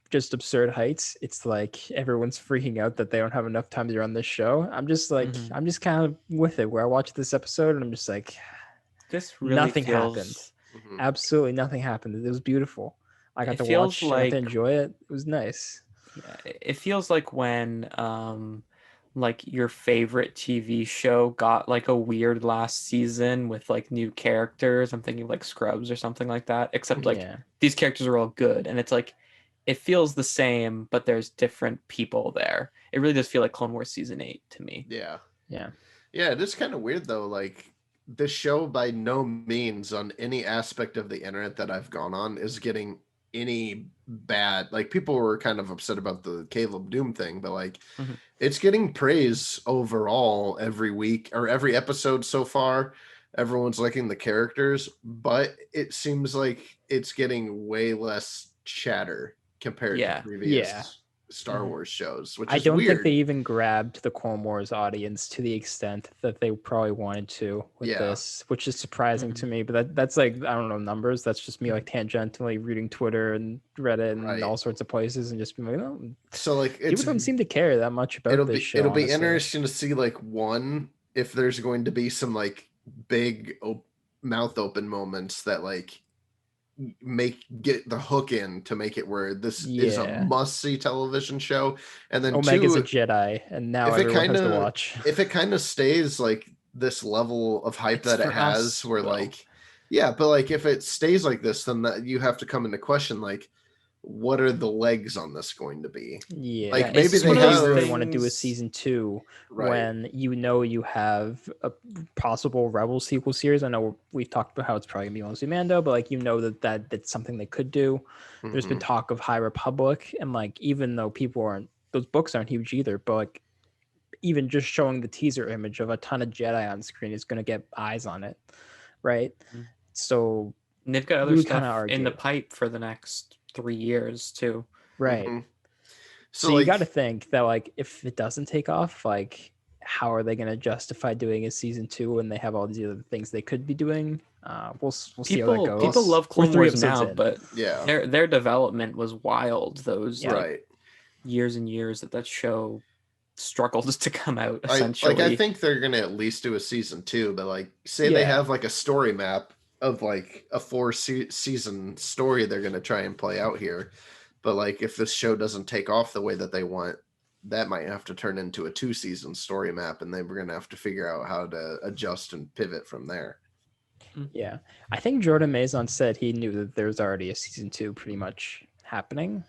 just absurd heights, it's like everyone's freaking out that they don't have enough time to run this show. I'm just like I'm just kind of with it, where I watch this episode and I'm just like, this really nothing feels... happened. Absolutely nothing happened. It was beautiful. I got to watch, I got to enjoy it. It was nice. Yeah, it feels like when like your favorite TV show got like a weird last season with like new characters. I'm thinking of like Scrubs or something like that, except like these characters are all good, and it's like it feels the same, but there's different people there. It really does feel like Clone Wars season 8 to me. Yeah. Yeah. It is kind of weird though. Like this show by no means on any aspect of the internet that I've gone on is getting any bad. Like people were kind of upset about the Caleb Doom thing, but like it's getting praise overall every week or every episode so far. Everyone's liking the characters, but it seems like it's getting way less chatter compared to previous Star Wars shows, which I is don't weird. think they even grabbed the Clone Wars audience to the extent that they probably wanted to with this, which is surprising to me. But that's like, I don't know numbers. That's just me like tangentially reading Twitter and Reddit and all sorts of places and just being like, oh. So like people don't seem to care that much about this show. It'll be interesting to see like if there's going to be some like big mouth open moments that like get the hook in to make it where this is a must-see television show, and then Omega's a Jedi, and now everyone has to watch. If it kind of stays like this level of hype that it has, where like, but like if it stays like this, then that you have to come into question like, what are the legs on this going to be? Yeah, like maybe they want to do a season 2 when you have a possible Rebel sequel series. I know we've talked about how it's probably gonna be mostly Mando, but like that's something they could do. There's been talk of High Republic, and like even though those books aren't huge either, but like even just showing the teaser image of a ton of Jedi on screen is gonna get eyes on it, right? So and they've got other stuff in the pipe for the next 3 years too, right? So you got to think that like if it doesn't take off, like how are they going to justify doing a season 2 when they have all these other things they could be doing? We'll see how that goes. People love Clone Wars now, but their development was wild. Those years and years that show struggled to come out. Essentially, I think they're going to at least do a season 2, but like say they have like a story map of like a 4-season story they're going to try and play out here, but like if this show doesn't take off the way that they want, that might have to turn into a 2-season story map, and then we're going to have to figure out how to adjust and pivot from there. Yeah, I think Jordan Maison said he knew that there's already a season 2 pretty much happening.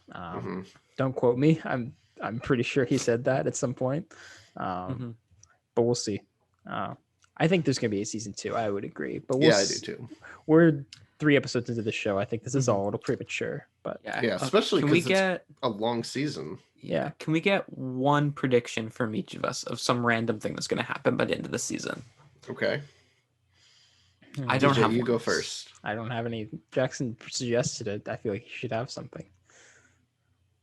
Don't quote me. I'm pretty sure he said that at some point, but we'll see. I think there's going to be a season 2. I would agree, but I do too. We're 3 episodes into the show. I think this is all a little premature, but especially because it's a long season. Yeah. Can we get one prediction from each of us of some random thing that's going to happen by the end of the season? Okay. I don't have. You go first. I don't have any. Jackson suggested it. I feel like you should have something.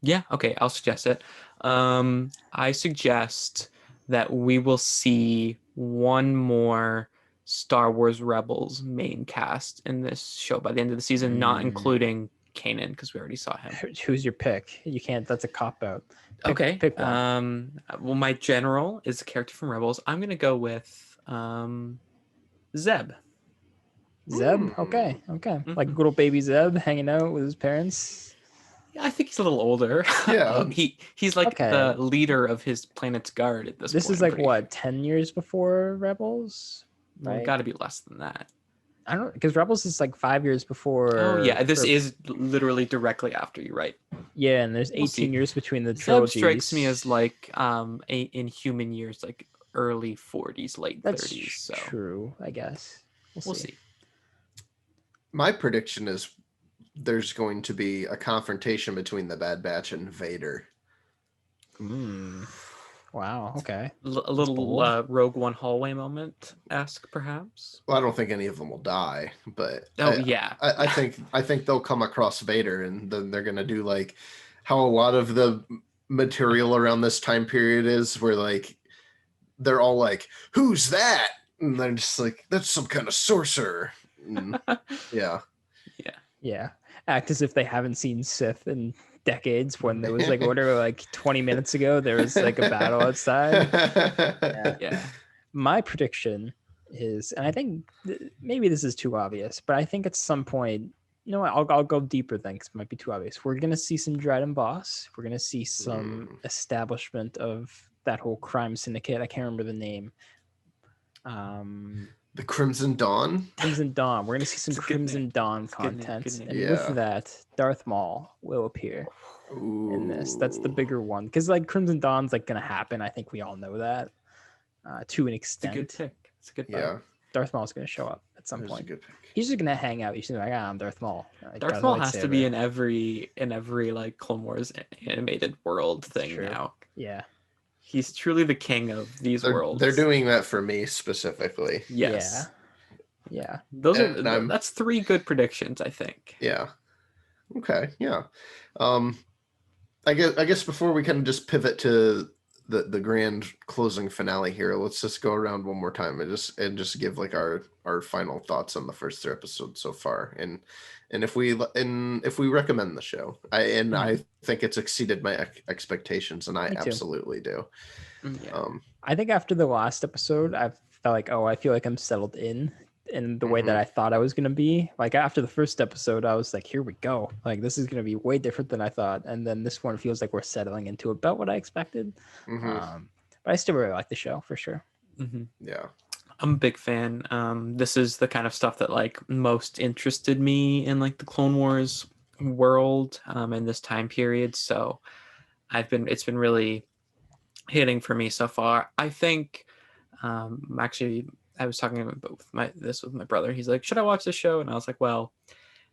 Yeah. Okay. I'll suggest it. I suggest that we will see one more Star Wars Rebels main cast in this show by the end of the season, not including Kanan, because we already saw him. Who's your pick? You can't. That's a cop out. Pick one. Well, my general is a character from Rebels. I'm gonna go with Zeb. Zeb. Okay. Like little baby Zeb hanging out with his parents. I think he's a little older. Yeah. He's like the leader of his planet's guard at this point. This is like what, 10 years before Rebels? Right? Well, got to be less than that. I don't, because Rebels is like 5 years before. Oh yeah, this is literally directly after. You're right. Yeah, and there's 18 years between the trilogies. Zeb strikes me as like in human years, like early 40s, late 30s. That's so true, I guess. We'll see. My prediction is there's going to be a confrontation between the Bad Batch and Vader. Wow. Okay. A little Rogue One hallway moment-esque, perhaps. Well, I don't think any of them will die, but I think they'll come across Vader, and then they're gonna do like how a lot of the material around this time period is, where like they're all like, "Who's that?" and they're just like, "That's some kind of sorcerer." Yeah. Act as if they haven't seen Sith in decades, when there was like like 20 minutes ago there was like a battle outside. Yeah. My prediction is, and I think maybe this is too obvious, but I think at some point, you know what, I'll go deeper then, because it might be too obvious. We're gonna see some Dryden Boss. We're gonna see some establishment of that whole crime syndicate. I can't remember the name. The Crimson Dawn. Crimson Dawn. We're gonna see some Crimson Dawn content, and with that, Darth Maul will appear in this. That's the bigger one, because like Crimson Dawn's like gonna happen. I think we all know that to an extent. It's a good pick. It's a good pick. Yeah. Darth Maul's gonna show up at some point. He's just gonna hang out. He's just like, I'm Darth Maul. Darth Maul has to be in every like Clone Wars animated world thing now. Yeah. He's truly the king of these worlds. They're doing that for me specifically. Yes. Yeah. That's 3 good predictions, I think. Yeah. Okay. Yeah. I I guess before we kind of just pivot to the grand closing finale here, let's just go around one more time and just give like our final thoughts on the first 3 episodes so far, and if we recommend the show. I think it's exceeded my expectations, and I absolutely do. Yeah. I think after the last episode, I felt like, I feel like I'm settled in the way that I thought I was going to be. Like after the first episode, I was like, here we go. Like this is going to be way different than I thought. And then this one feels like we're settling into about what I expected. But I still really like the show for sure. Yeah. I'm a big fan. This is the kind of stuff that like most interested me in like the Clone Wars world in this time period. So it's been really hitting for me so far. I think actually I was talking about with my brother. He's like, should I watch this show? And I was like, well,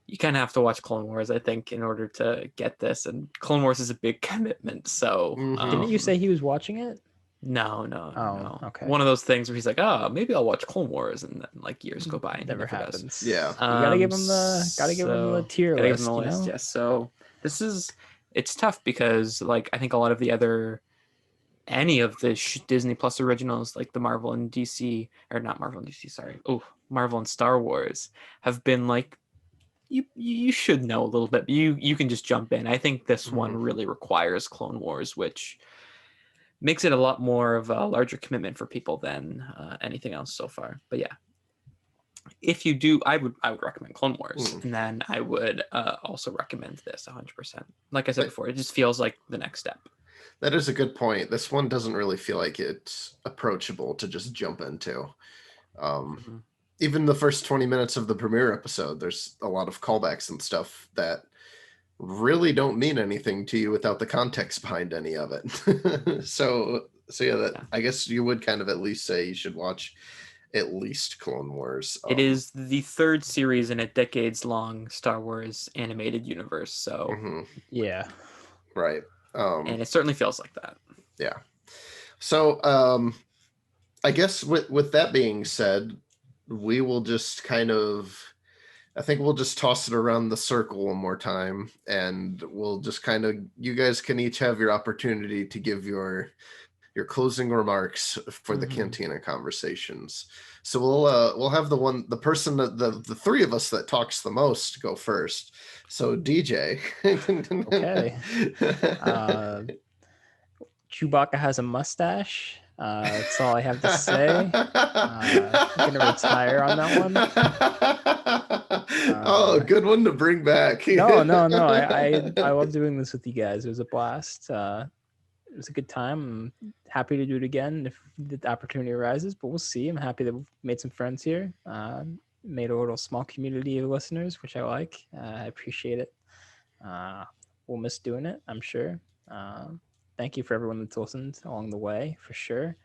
you kind of have to watch Clone Wars, I think, in order to get this. And Clone Wars is a big commitment. So didn't you say he was watching it? No. Okay. One of those things where he's like, maybe I'll watch Clone Wars, and then like years go by and never happens. Does. Yeah. You gotta give him the tier list. Give him the list. Yes. So it's tough because like I think a lot of any of the Disney Plus originals, like the Marvel and DC, or not Marvel and DC, sorry. Marvel and Star Wars have been like, you should know a little bit. You can just jump in. I think this one really requires Clone Wars, which makes it a lot more of a larger commitment for people than anything else so far. But yeah, if you do, I would recommend Clone Wars, and then I would also recommend this 100%. Like I said before, it just feels like the next step. That is a good point. This one doesn't really feel like it's approachable to just jump into. Even the first 20 minutes of the premiere episode, there's a lot of callbacks and stuff that really don't mean anything to you without the context behind any of it. so yeah, I guess you would kind of at least say you should watch at least Clone Wars. It is the third series in a decades-long Star Wars animated universe. So yeah, right. And it certainly feels like that. Yeah. So I guess with that being said, we will just I think we'll just toss it around the circle one more time, and we'll just you guys can each have your opportunity to give your closing remarks for the Cantina Conversations. So we'll have the person that the three of us that talks the most go first. So DJ. Okay. Chewbacca has a mustache. That's all I have to say. I'm gonna retire on that one. Good one to bring back. No. I love doing this with you guys. It was a blast. It was a good time. I'm happy to do it again if the opportunity arises, but we'll see. I'm happy that we've made some friends here. Made a little small community of listeners, which I like. I appreciate it. We'll miss doing it, I'm sure. Thank you for everyone that's listened along the way, for sure.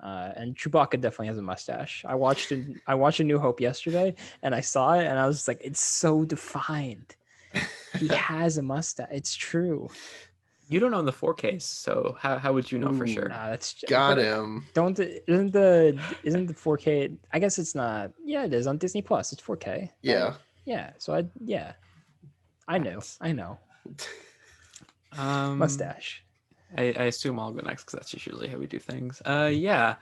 And Chewbacca definitely has a mustache. I watched A New Hope yesterday, and I saw it, and I was like, it's so defined. He has a mustache. It's true. You don't own the 4K, so how would you know for sure? That's got him. Isn't the 4K? I guess it's not. Yeah, it is on Disney Plus. It's 4K. Yeah. Right? Yeah. So I know. Mustache. I assume I'll go next because that's usually how we do things. Yeah,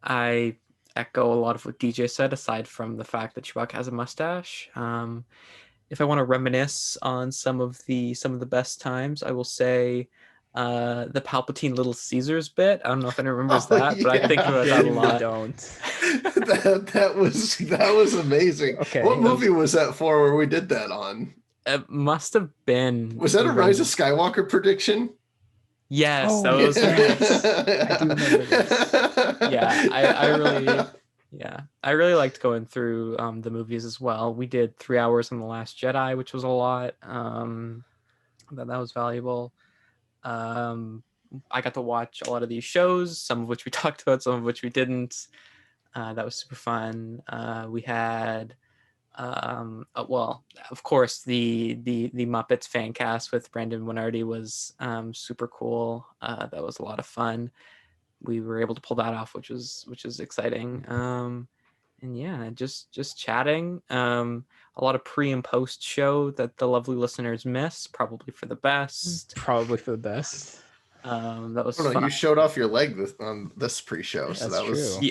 I echo a lot of what DJ said. Aside from the fact that Chewbacca has a mustache, if I want to reminisce on some of the best times, I will say the Palpatine Little Caesars bit. I don't know if anyone remembers that, but I think about that a lot. Don't. that was amazing. Okay. What movie was that for where we did that on? It must have been. Was that a Rise of Skywalker prediction? Yes, that was. Yes. I do remember this. Yeah, I really liked going through the movies as well. We did 3 hours on The Last Jedi, which was a lot. That was valuable. I got to watch a lot of these shows, some of which we talked about, some of which we didn't. That was super fun. We had, well, of course, the Muppets fan cast with Brandon Winardi was super cool. That was a lot of fun. We were able to pull that off, which was exciting. and yeah, just chatting. A lot of pre and post show that the lovely listeners miss, probably for the best. Probably for the best. That was I don't know. fun. You showed off your leg on this pre-show, so That's true.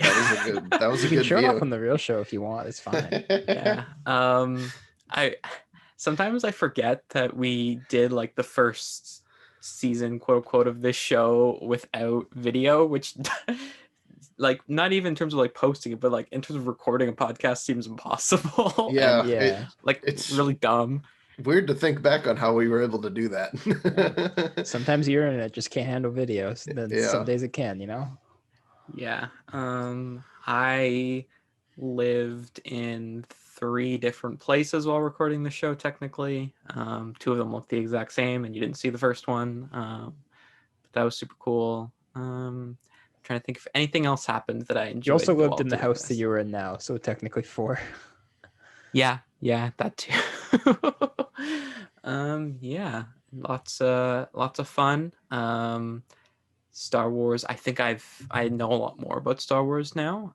that was a good You can show it view. off on the real show if you want. It's fine. Yeah. I sometimes I forget that we did like the first season, quote unquote, of this show without video, which like not even in terms of like posting it, but like in terms of recording a podcast seems impossible. Yeah, and, Yeah. it's really dumb. Weird to think back on how we were able to do that. Sometimes your internet just can't handle videos. Then some days it can, you know? Yeah. I lived in 3 different places while recording the show, technically. 2 of them look the exact same, and you didn't see the first one. But that was super cool. Trying to think if anything else happened that I enjoyed. You also lived while in the doing house this. that you were in now, so technically 4. Yeah, that too. Yeah, lots of fun. Star Wars. I think I know a lot more about Star Wars now.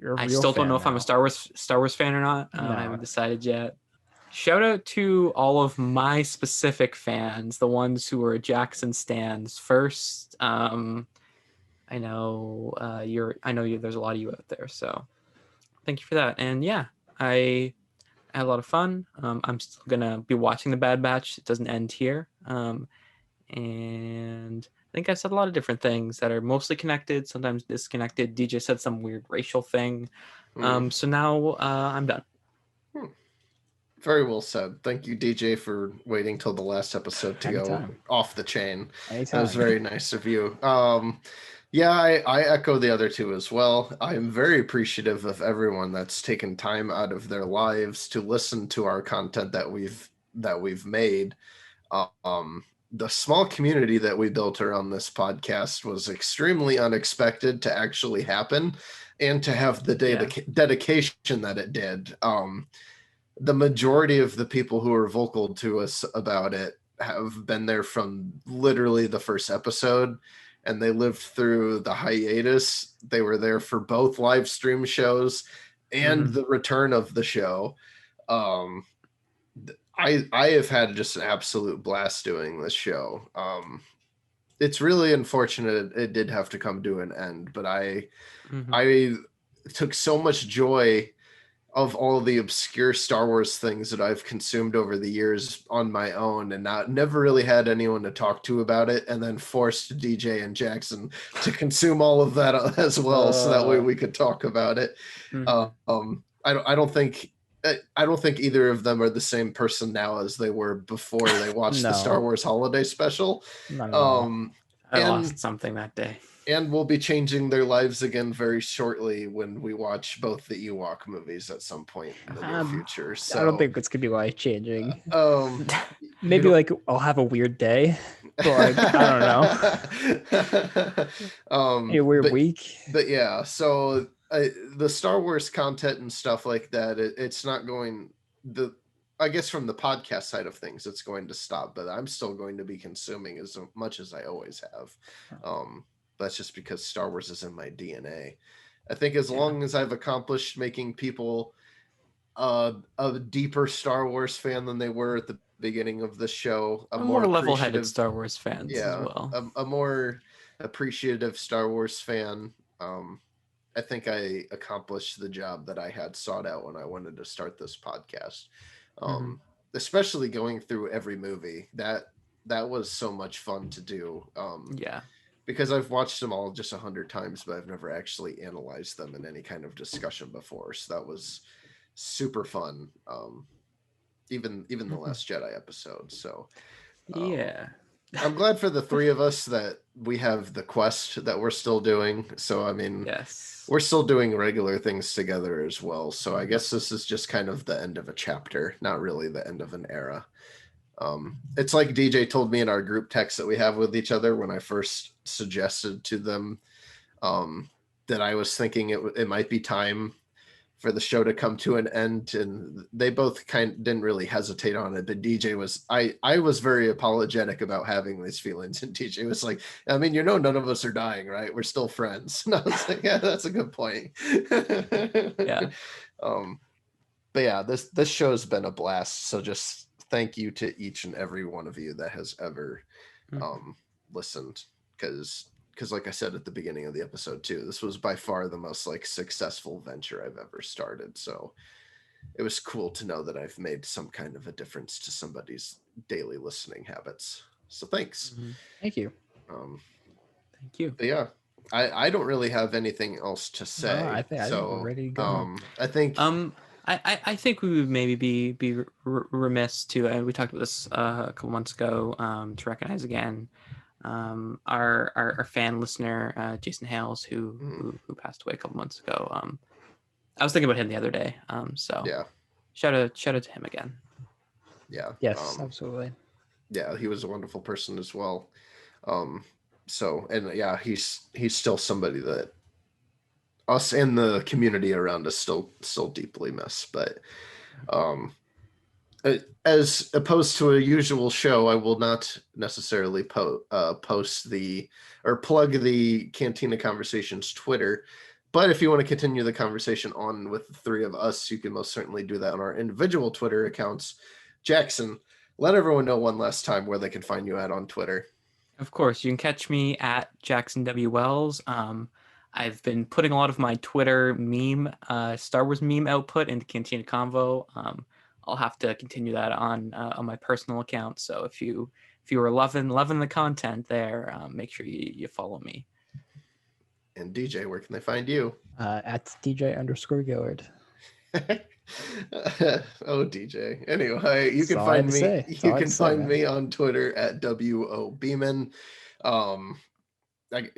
You're a I real still don't fan know if I'm a now. Star Wars fan or not. No. I haven't decided yet. Shout out to all of my specific fans, the ones who are Jackson stans first. I know there's a lot of you out there, so thank you for that. And yeah, I had a lot of fun. I'm still gonna be watching The Bad Batch. It doesn't end here. And I think I said a lot of different things that are mostly connected, sometimes disconnected. DJ said some weird racial thing. So now I'm done. Very well said. Thank you, DJ, for waiting till the last episode to Anytime. go off the chain. Anytime. That was very nice of you. Yeah, I echo the other two as well. I'm very appreciative of everyone that's taken time out of their lives to listen to our content that we've made. The small community that we built around this podcast was extremely unexpected to actually happen, and to have the dedication that it did. The majority of the people who are vocal to us about it have been there from literally the first episode, and they lived through the hiatus. They were there for both live stream shows and the return of the show. I have had just an absolute blast doing this show. It's really unfortunate it did have to come to an end, but I took so much joy of all the obscure Star Wars things that I've consumed over the years on my own, and never really had anyone to talk to about it, and then forced DJ and Jackson to consume all of that as well, so that way we could talk about it. I don't think either of them are the same person now as they were before they watched the Star Wars Holiday Special. Not at all. I lost something that day. And we'll be changing their lives again very shortly when we watch both the Ewok movies at some point in the near future. So I don't think it's gonna be life changing. you Maybe know, like I'll have a weird day, but like, I don't know. A weird week. But yeah, so the Star Wars content and stuff like that, it's not going I guess from the podcast side of things, it's going to stop, but I'm still going to be consuming as much as I always have. That's just because Star Wars is in my DNA. I think as long as I've accomplished making people a deeper Star Wars fan than they were at the beginning of the show, a more level-headed Star Wars fans as well. A more appreciative Star Wars fan. I think I accomplished the job that I had sought out when I wanted to start this podcast. Especially going through every movie. That was so much fun to do. Because I've watched them all just 100 times, but I've never actually analyzed them in any kind of discussion before. So that was super fun. Even the Last Jedi episode. So I'm glad for the 3 of us that we have the quest that we're still doing. So I mean, we're still doing regular things together as well. So I guess this is just kind of the end of a chapter, not really the end of an era. It's like DJ told me in our group text that we have with each other when I first suggested to them that I was thinking it might be time for the show to come to an end, and they both didn't really hesitate on it. But DJ was, I was very apologetic about having these feelings, and DJ was like, I mean, none of us are dying, right? We're still friends. And I was like, yeah, that's a good point. Yeah. But yeah, this show's been a blast. So just thank you to each and every one of you that has ever listened, because like I said at the beginning of the episode too, this was by far the most like successful venture I've ever started. So it was cool to know that I've made some kind of a difference to somebody's daily listening habits. So thanks. Thank you. Thank you. But yeah, I don't really have anything else to say. I think we're ready to go. I think I think we would maybe be remiss to, and we talked about this a couple months ago, to recognize again our fan listener, Jason Hales, who passed away a couple months ago. I was thinking about him the other day. So yeah, shout out to him again. Yeah. Yes, absolutely. Yeah, he was a wonderful person as well. So, and yeah, he's still somebody that us and the community around us still deeply miss. But as opposed to a usual show, I will not necessarily post or plug the Cantina Conversations Twitter. But if you want to continue the conversation on with the three of us, you can most certainly do that on our individual Twitter accounts. Jackson, let everyone know one last time where they can find you at on Twitter. Of course, you can catch me at Jackson W. Wells. I've been putting a lot of my Twitter Star Wars meme output into Cantina Convo. I'll have to continue that on my personal account. So if you are loving the content there, make sure you follow me. And DJ, where can they find you? At DJ_Gillard. Oh, DJ. Anyway, you can That's all I had find to me. say. That's all You I had can to say, find man. me on Twitter at WO Beeman.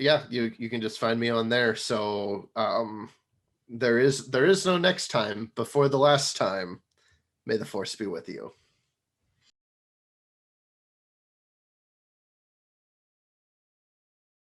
You can just find me on there. So there is no next time before the last time. May the force be with you.